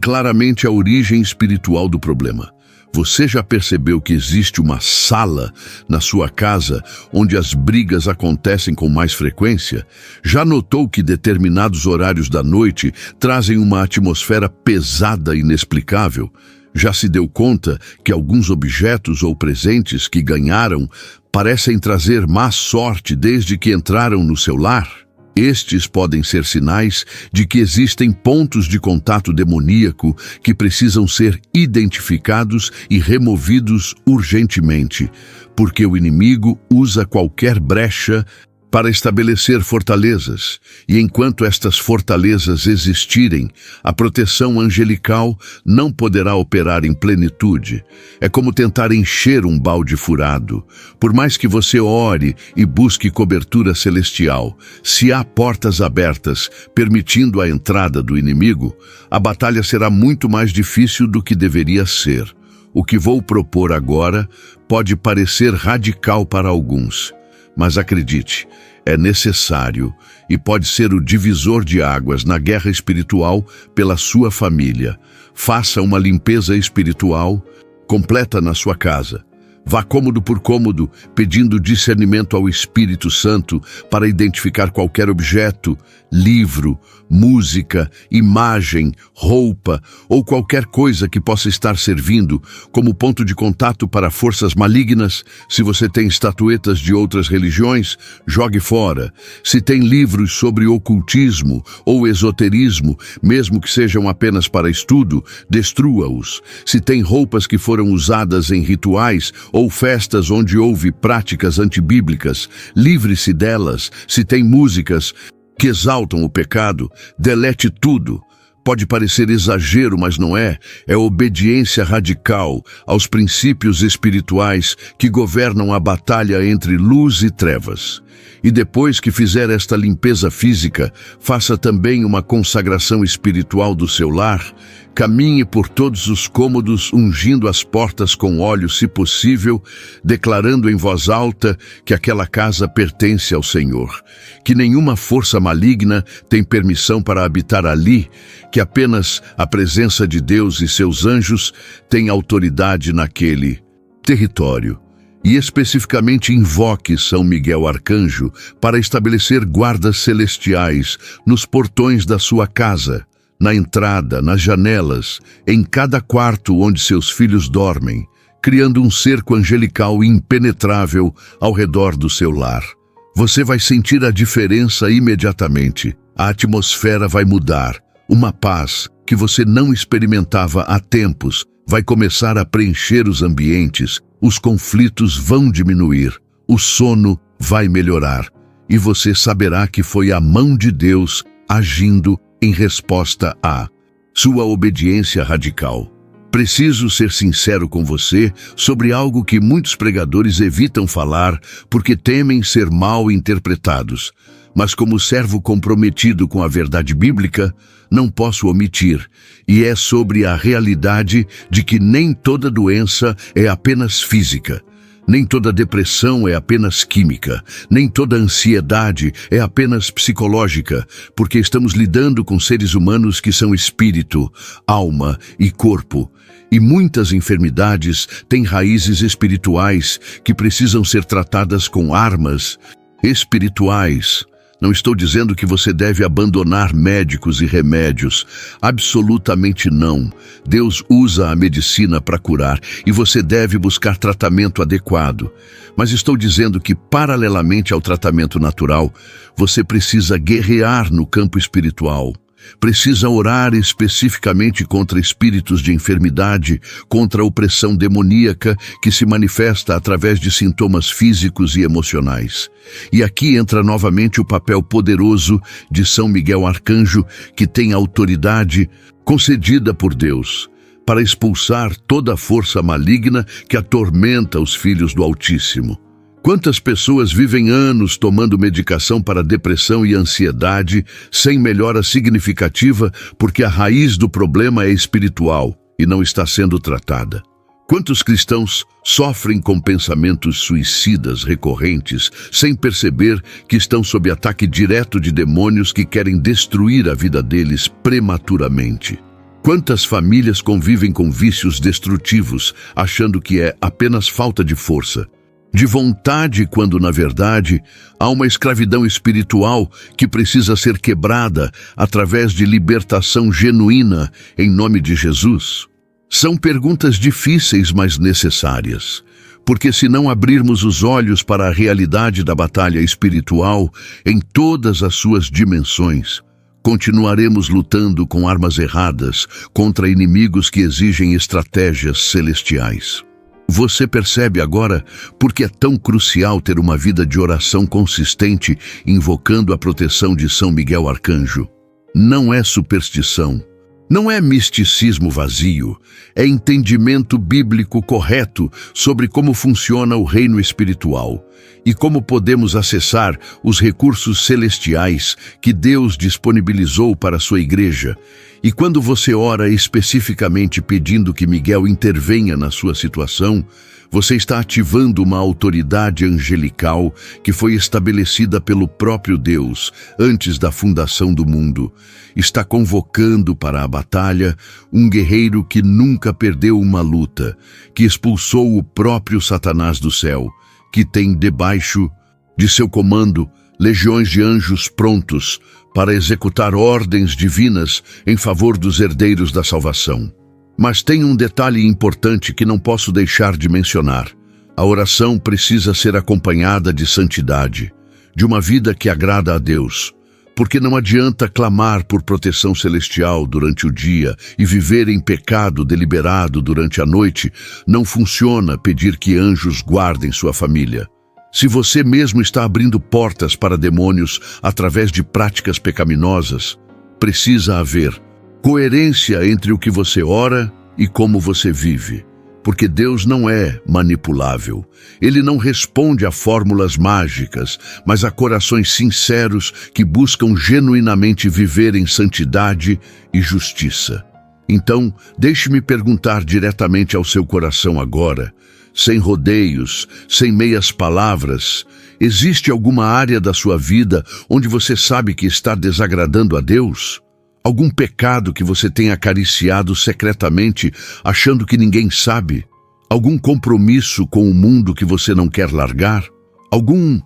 claramente a origem espiritual do problema. Você já percebeu que existe uma sala na sua casa onde as brigas acontecem com mais frequência? Já notou que determinados horários da noite trazem uma atmosfera pesada e inexplicável? Já se deu conta que alguns objetos ou presentes que ganharam parecem trazer má sorte desde que entraram no seu lar? Estes podem ser sinais de que existem pontos de contato demoníaco que precisam ser identificados e removidos urgentemente, porque o inimigo usa qualquer brecha para estabelecer fortalezas, e enquanto estas fortalezas existirem, a proteção angelical não poderá operar em plenitude. É como tentar encher um balde furado. Por mais que você ore e busque cobertura celestial, se há portas abertas, permitindo a entrada do inimigo, a batalha será muito mais difícil do que deveria ser. O que vou propor agora pode parecer radical para alguns, mas acredite, é necessário e pode ser o divisor de águas na guerra espiritual pela sua família. Faça uma limpeza espiritual completa na sua casa. Vá cômodo por cômodo, pedindo discernimento ao Espírito Santo para identificar qualquer objeto, livro, música, imagem, roupa ou qualquer coisa que possa estar servindo como ponto de contato para forças malignas. Se você tem estatuetas de outras religiões, jogue fora. Se tem livros sobre ocultismo ou esoterismo, mesmo que sejam apenas para estudo, destrua-os. Se tem roupas que foram usadas em rituais ou festas onde houve práticas antibíblicas, livre-se delas. Se tem músicas que exaltam o pecado, delete tudo. Pode parecer exagero, mas não é. É obediência radical aos princípios espirituais que governam a batalha entre luz e trevas. E depois que fizer esta limpeza física, faça também uma consagração espiritual do seu lar. Caminhe por todos os cômodos, ungindo as portas com óleo, se possível, declarando em voz alta que aquela casa pertence ao Senhor, que nenhuma força maligna tem permissão para habitar ali, que apenas a presença de Deus e seus anjos têm autoridade naquele território. E especificamente invoque São Miguel Arcanjo para estabelecer guardas celestiais nos portões da sua casa, na entrada, nas janelas, em cada quarto onde seus filhos dormem, criando um cerco angelical impenetrável ao redor do seu lar. Você vai sentir a diferença imediatamente. A atmosfera vai mudar. Uma paz que você não experimentava há tempos vai começar a preencher os ambientes. Os conflitos vão diminuir. O sono vai melhorar. e você saberá que foi a mão de Deus agindo em resposta à sua obediência radical. Preciso ser sincero com você sobre algo que muitos pregadores evitam falar porque temem ser mal interpretados. Mas como servo comprometido com a verdade bíblica, não posso omitir, e é sobre a realidade de que nem toda doença é apenas física. Nem toda depressão é apenas química, nem toda ansiedade é apenas psicológica, porque estamos lidando com seres humanos que são espírito, alma e corpo. E muitas enfermidades têm raízes espirituais que precisam ser tratadas com armas espirituais. Não estou dizendo que você deve abandonar médicos e remédios. Absolutamente não. Deus usa a medicina para curar e você deve buscar tratamento adequado. Mas estou dizendo que, paralelamente ao tratamento natural, você precisa guerrear no campo espiritual. Precisa orar especificamente contra espíritos de enfermidade, contra a opressão demoníaca que se manifesta através de sintomas físicos e emocionais. E aqui entra novamente o papel poderoso de São Miguel Arcanjo, que tem autoridade concedida por Deus para expulsar toda a força maligna que atormenta os filhos do Altíssimo. Quantas pessoas vivem anos tomando medicação para depressão e ansiedade sem melhora significativa porque a raiz do problema é espiritual e não está sendo tratada? Quantos cristãos sofrem com pensamentos suicidas recorrentes sem perceber que estão sob ataque direto de demônios que querem destruir a vida deles prematuramente? Quantas famílias convivem com vícios destrutivos achando que é apenas falta de força, de vontade, quando, na verdade, há uma escravidão espiritual que precisa ser quebrada através de libertação genuína em nome de Jesus? São perguntas difíceis, mas necessárias, porque se não abrirmos os olhos para a realidade da batalha espiritual em todas as suas dimensões, continuaremos lutando com armas erradas contra inimigos que exigem estratégias celestiais. Você percebe agora por que é tão crucial ter uma vida de oração consistente, invocando a proteção de São Miguel Arcanjo? Não é superstição, não é misticismo vazio, é entendimento bíblico correto sobre como funciona o reino espiritual e como podemos acessar os recursos celestiais que Deus disponibilizou para a sua igreja. E quando você ora especificamente pedindo que Miguel intervenha na sua situação, você está ativando uma autoridade angelical que foi estabelecida pelo próprio Deus antes da fundação do mundo. Está convocando para a batalha um guerreiro que nunca perdeu uma luta, que expulsou o próprio Satanás do céu, que tem debaixo de seu comando legiões de anjos prontos para executar ordens divinas em favor dos herdeiros da salvação. Mas tem um detalhe importante que não posso deixar de mencionar. A oração precisa ser acompanhada de santidade, de uma vida que agrada a Deus, porque não adianta clamar por proteção celestial durante o dia e viver em pecado deliberado durante a noite. Não funciona pedir que anjos guardem sua família. Se você mesmo está abrindo portas para demônios através de práticas pecaminosas, precisa haver coerência entre o que você ora e como você vive. Porque Deus não é manipulável. Ele não responde a fórmulas mágicas, mas a corações sinceros que buscam genuinamente viver em santidade e justiça. Então, deixe-me perguntar diretamente ao seu coração agora, sem rodeios, sem meias palavras: existe alguma área da sua vida onde você sabe que está desagradando a Deus? Algum pecado que você tenha acariciado secretamente, achando que ninguém sabe? Algum compromisso com o mundo que você não quer largar? Algum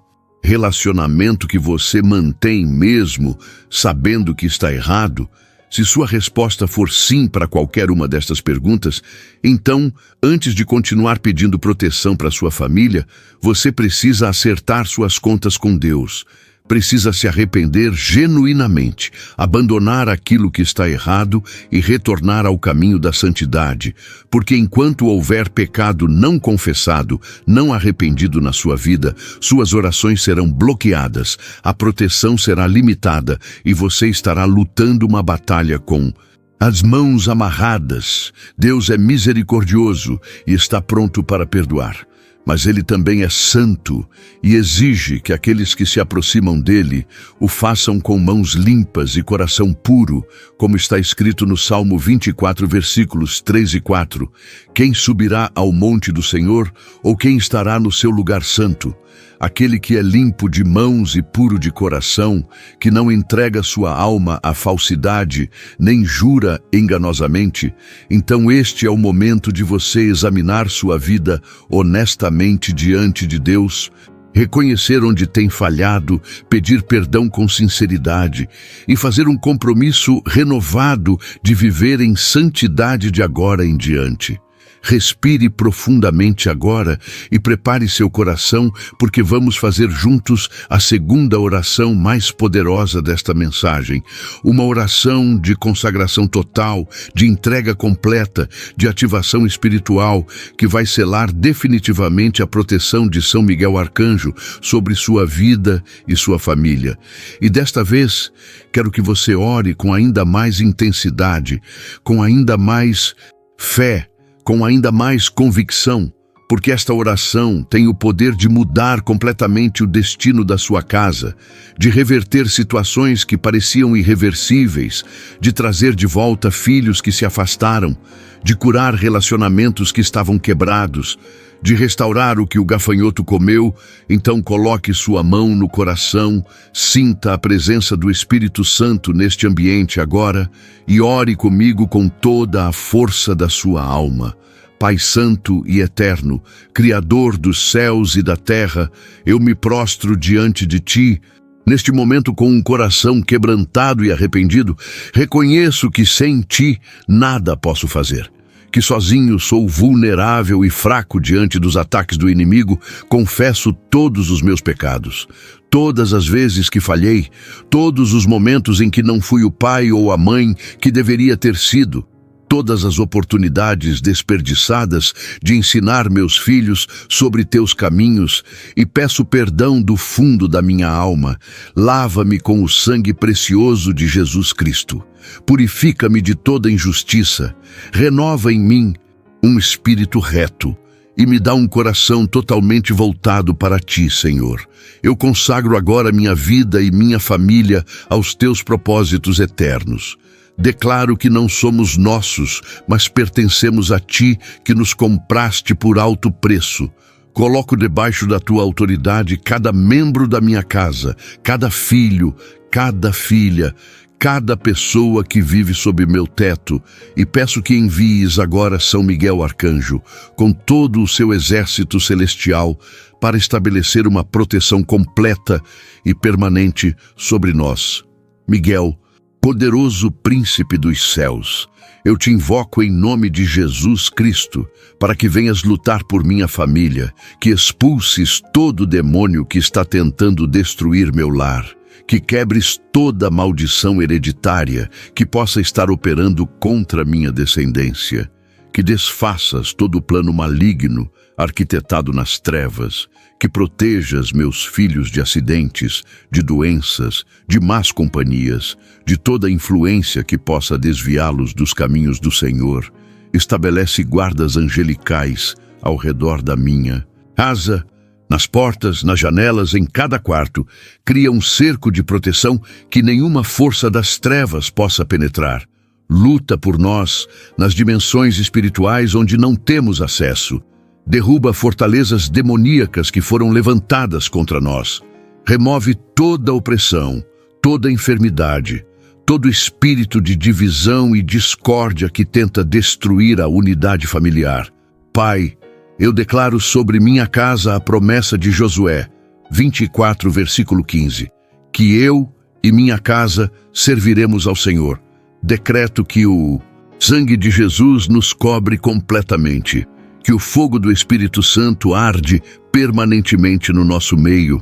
relacionamento que você mantém mesmo sabendo que está errado? Se sua resposta for sim para qualquer uma destas perguntas, então, antes de continuar pedindo proteção para sua família, você precisa acertar suas contas com Deus. precisa se arrepender genuinamente, abandonar aquilo que está errado e retornar ao caminho da santidade, porque enquanto houver pecado não confessado, não arrependido na sua vida, suas orações serão bloqueadas, a proteção será limitada e você estará lutando uma batalha com as mãos amarradas. Deus é misericordioso e está pronto para perdoar. Mas Ele também é santo e exige que aqueles que se aproximam dEle o façam com mãos limpas e coração puro, como está escrito no Salmo 24, versículos 3 e 4. Quem subirá ao monte do Senhor, ou quem estará no seu lugar santo? Aquele que é limpo de mãos e puro de coração, que não entrega sua alma à falsidade, nem jura enganosamente, então este é o momento de você examinar sua vida honestamente diante de Deus, reconhecer onde tem falhado, pedir perdão com sinceridade e fazer um compromisso renovado de viver em santidade de agora em diante. Respire profundamente agora e prepare seu coração, porque vamos fazer juntos a segunda oração mais poderosa desta mensagem. Uma oração de consagração total, de entrega completa, de ativação espiritual, que vai selar definitivamente a proteção de São Miguel Arcanjo sobre sua vida e sua família. E desta vez, quero que você ore com ainda mais intensidade, com ainda mais fé, com ainda mais convicção, porque esta oração tem o poder de mudar completamente o destino da sua casa, de reverter situações que pareciam irreversíveis, de trazer de volta filhos que se afastaram, de curar relacionamentos que estavam quebrados, de restaurar o que o gafanhoto comeu. Então coloque sua mão no coração, sinta a presença do Espírito Santo neste ambiente agora e ore comigo com toda a força da sua alma. Pai Santo e Eterno, Criador dos céus e da terra, eu me prostro diante de Ti. Neste momento, com um coração quebrantado e arrependido, reconheço que sem Ti nada posso fazer. Que sozinho sou vulnerável e fraco diante dos ataques do inimigo, confesso todos os meus pecados. Todas as vezes que falhei, todos os momentos em que não fui o pai ou a mãe que deveria ter sido, todas as oportunidades desperdiçadas de ensinar meus filhos sobre teus caminhos, e peço perdão do fundo da minha alma. Lava-me com o sangue precioso de Jesus Cristo. Purifica-me de toda injustiça. Renova em mim um espírito reto e me dá um coração totalmente voltado para Ti, Senhor. Eu consagro agora minha vida e minha família aos Teus propósitos eternos. Declaro que não somos nossos, mas pertencemos a Ti, que nos compraste por alto preço. Coloco debaixo da Tua autoridade cada membro da minha casa, cada filho, cada filha, cada pessoa que vive sob meu teto, e peço que envies agora São Miguel Arcanjo, com todo o seu exército celestial, para estabelecer uma proteção completa e permanente sobre nós. Miguel, poderoso príncipe dos céus, eu te invoco em nome de Jesus Cristo, para que venhas lutar por minha família, que expulses todo demônio que está tentando destruir meu lar, que quebres toda maldição hereditária que possa estar operando contra minha descendência, que desfaças todo o plano maligno arquitetado nas trevas, que protejas meus filhos de acidentes, de doenças, de más companhias, de toda influência que possa desviá-los dos caminhos do Senhor. Estabelece guardas angelicais ao redor da minha casa, nas portas, nas janelas, em cada quarto. Cria um cerco de proteção que nenhuma força das trevas possa penetrar. Luta por nós nas dimensões espirituais onde não temos acesso. Derruba fortalezas demoníacas que foram levantadas contra nós. Remove toda opressão, toda enfermidade, todo espírito de divisão e discórdia que tenta destruir a unidade familiar. Pai, eu declaro sobre minha casa a promessa de Josué, 24, versículo 15, que eu e minha casa serviremos ao Senhor. Decreto que o sangue de Jesus nos cobre completamente, que o fogo do Espírito Santo arde permanentemente no nosso meio,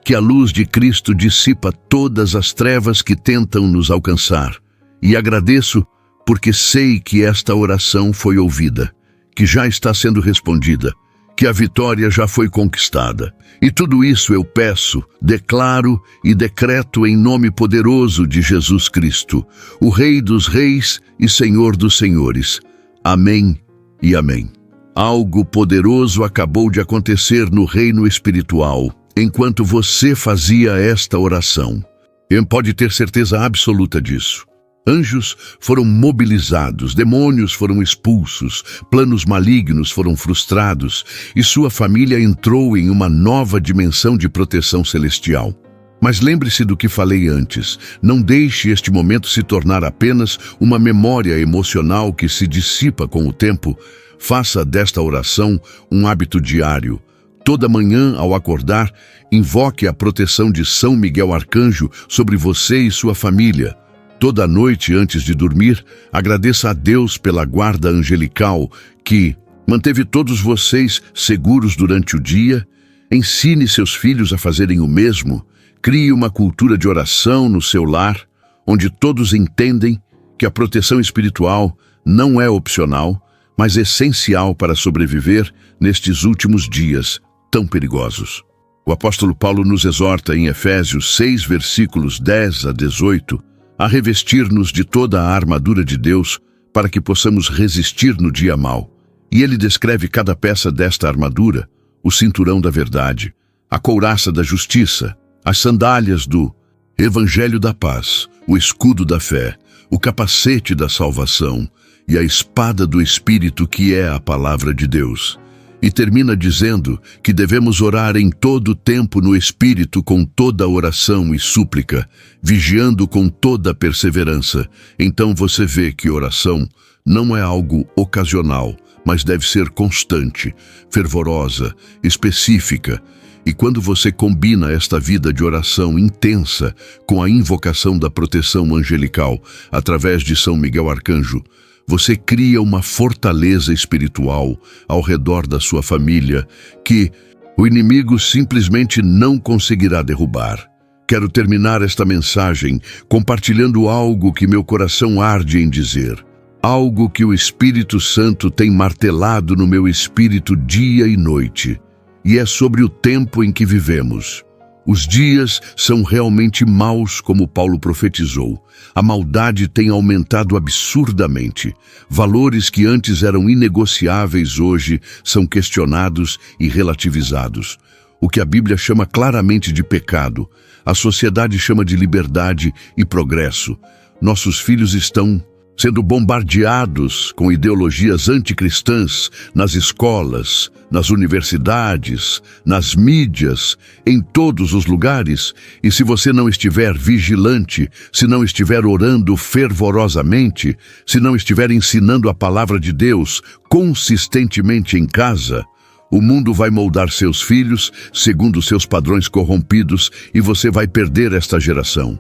que a luz de Cristo dissipa todas as trevas que tentam nos alcançar. E agradeço porque sei que esta oração foi ouvida, que já está sendo respondida, que a vitória já foi conquistada. E tudo isso eu peço, declaro e decreto em nome poderoso de Jesus Cristo, o Rei dos Reis e Senhor dos Senhores. Amém e amém. Algo poderoso acabou de acontecer no reino espiritual, enquanto você fazia esta oração. E pode ter certeza absoluta disso. Anjos foram mobilizados, demônios foram expulsos, planos malignos foram frustrados e sua família entrou em uma nova dimensão de proteção celestial. Mas lembre-se do que falei antes, não deixe este momento se tornar apenas uma memória emocional que se dissipa com o tempo. Faça desta oração um hábito diário. Toda manhã, ao acordar, invoque a proteção de São Miguel Arcanjo sobre você e sua família. Toda noite, antes de dormir, agradeça a Deus pela guarda angelical que manteve todos vocês seguros durante o dia. Ensine seus filhos a fazerem o mesmo. Crie uma cultura de oração no seu lar, onde todos entendem que a proteção espiritual não é opcional, mas essencial para sobreviver nestes últimos dias tão perigosos. O apóstolo Paulo nos exorta em Efésios 6, versículos 10 a 18, a revestir-nos de toda a armadura de Deus para que possamos resistir no dia mau. E ele descreve cada peça desta armadura: o cinturão da verdade, a couraça da justiça, as sandálias do Evangelho da paz, o escudo da fé, o capacete da salvação e a espada do Espírito, que é a palavra de Deus. E termina dizendo que devemos orar em todo o tempo no Espírito com toda oração e súplica, vigiando com toda perseverança. Então você vê que oração não é algo ocasional, mas deve ser constante, fervorosa, específica. E quando você combina esta vida de oração intensa com a invocação da proteção angelical através de São Miguel Arcanjo, você cria uma fortaleza espiritual ao redor da sua família que o inimigo simplesmente não conseguirá derrubar. Quero terminar esta mensagem compartilhando algo que meu coração arde em dizer. Algo que o Espírito Santo tem martelado no meu espírito dia e noite. E é sobre o tempo em que vivemos. Os dias são realmente maus, como Paulo profetizou. A maldade tem aumentado absurdamente. Valores que antes eram inegociáveis hoje são questionados e relativizados. O que a Bíblia chama claramente de pecado, a sociedade chama de liberdade e progresso. Nossos filhos estão sendo bombardeados com ideologias anticristãs nas escolas, nas universidades, nas mídias, em todos os lugares. E se você não estiver vigilante, se não estiver orando fervorosamente, se não estiver ensinando a palavra de Deus consistentemente em casa, o mundo vai moldar seus filhos segundo seus padrões corrompidos e você vai perder esta geração.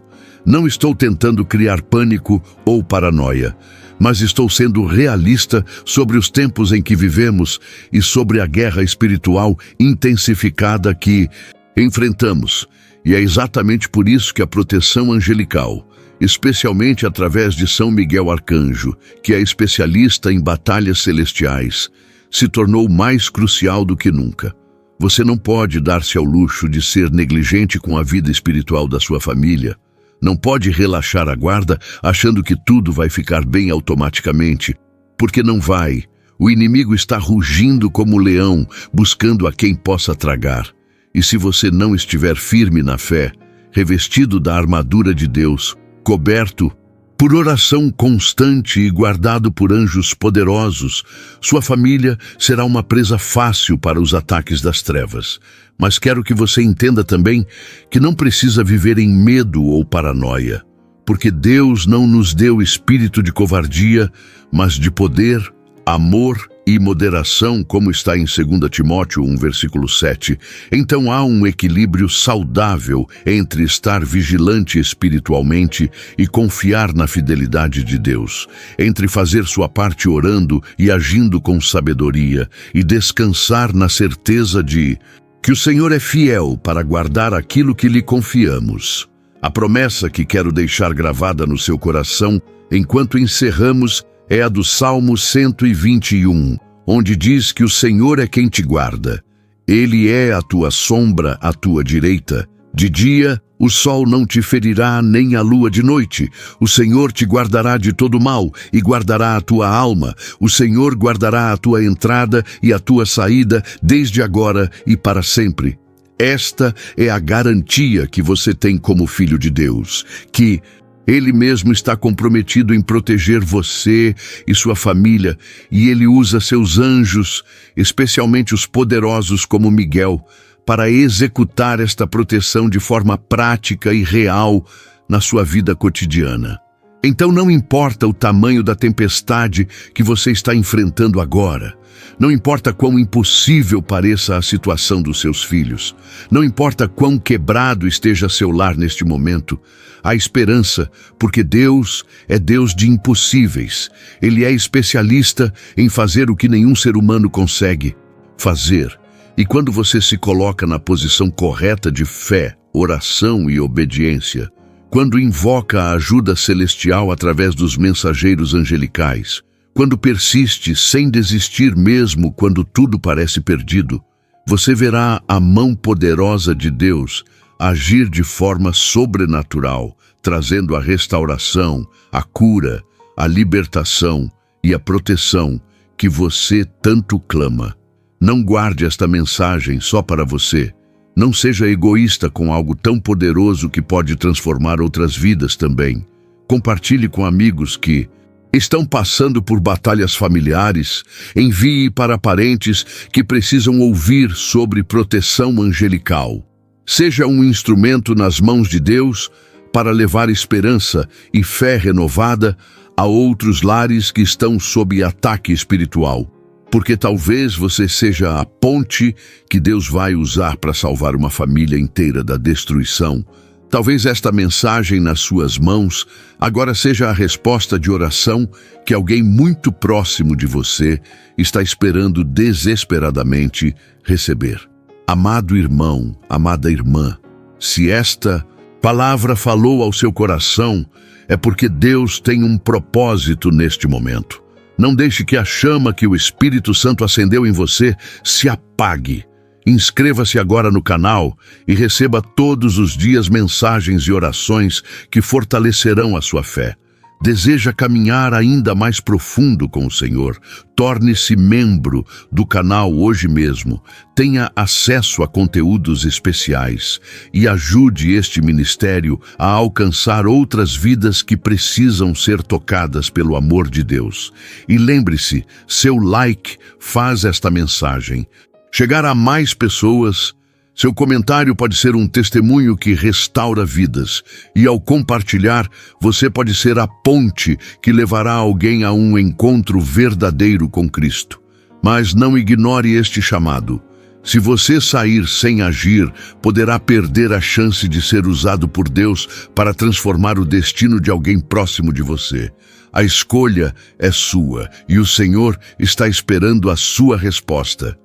Não estou tentando criar pânico ou paranoia, mas estou sendo realista sobre os tempos em que vivemos e sobre a guerra espiritual intensificada que enfrentamos. E é exatamente por isso que a proteção angelical, especialmente através de São Miguel Arcanjo, que é especialista em batalhas celestiais, se tornou mais crucial do que nunca. Você não pode dar-se ao luxo de ser negligente com a vida espiritual da sua família. Não pode relaxar a guarda achando que tudo vai ficar bem automaticamente, porque não vai. O inimigo está rugindo como leão, buscando a quem possa tragar. E se você não estiver firme na fé, revestido da armadura de Deus, coberto por oração constante e guardado por anjos poderosos, sua família será uma presa fácil para os ataques das trevas. Mas quero que você entenda também que não precisa viver em medo ou paranoia, porque Deus não nos deu espírito de covardia, mas de poder, amor e moderação, como está em 2 Timóteo 1, versículo 7. Então há um equilíbrio saudável entre estar vigilante espiritualmente e confiar na fidelidade de Deus, entre fazer sua parte orando e agindo com sabedoria e descansar na certeza de que o Senhor é fiel para guardar aquilo que lhe confiamos. A promessa que quero deixar gravada no seu coração enquanto encerramos é a do Salmo 121, onde diz que o Senhor é quem te guarda. Ele é a tua sombra à tua direita. De dia, o sol não te ferirá, nem a lua de noite. O Senhor te guardará de todo mal e guardará a tua alma. O Senhor guardará a tua entrada e a tua saída, desde agora e para sempre. Esta é a garantia que você tem como filho de Deus, que Ele mesmo está comprometido em proteger você e sua família, e Ele usa seus anjos, especialmente os poderosos como Miguel, para executar esta proteção de forma prática e real na sua vida cotidiana. Então não importa o tamanho da tempestade que você está enfrentando agora, não importa quão impossível pareça a situação dos seus filhos, não importa quão quebrado esteja seu lar neste momento, há esperança, porque Deus é Deus de impossíveis. Ele é especialista em fazer o que nenhum ser humano consegue fazer. E quando você se coloca na posição correta de fé, oração e obediência, quando invoca a ajuda celestial através dos mensageiros angelicais, quando persiste sem desistir mesmo quando tudo parece perdido, você verá a mão poderosa de Deus agir de forma sobrenatural, trazendo a restauração, a cura, a libertação e a proteção que você tanto clama. Não guarde esta mensagem só para você. Não seja egoísta com algo tão poderoso que pode transformar outras vidas também. Compartilhe com amigos que estão passando por batalhas familiares. Envie para parentes que precisam ouvir sobre proteção angelical. Seja um instrumento nas mãos de Deus para levar esperança e fé renovada a outros lares que estão sob ataque espiritual. Porque talvez você seja a ponte que Deus vai usar para salvar uma família inteira da destruição. Talvez esta mensagem nas suas mãos agora seja a resposta de oração que alguém muito próximo de você está esperando desesperadamente receber. Amado irmão, amada irmã, se esta palavra falou ao seu coração, é porque Deus tem um propósito neste momento. Não deixe que a chama que o Espírito Santo acendeu em você se apague. Inscreva-se agora no canal e receba todos os dias mensagens e orações que fortalecerão a sua fé. Deseja caminhar ainda mais profundo com o Senhor? Torne-se membro do canal hoje mesmo. Tenha acesso a conteúdos especiais e ajude este ministério a alcançar outras vidas que precisam ser tocadas pelo amor de Deus. E lembre-se, seu like faz esta mensagem chegar a mais pessoas. Seu comentário pode ser um testemunho que restaura vidas, e ao compartilhar, você pode ser a ponte que levará alguém a um encontro verdadeiro com Cristo. Mas não ignore este chamado. Se você sair sem agir, poderá perder a chance de ser usado por Deus para transformar o destino de alguém próximo de você. A escolha é sua, e o Senhor está esperando a sua resposta.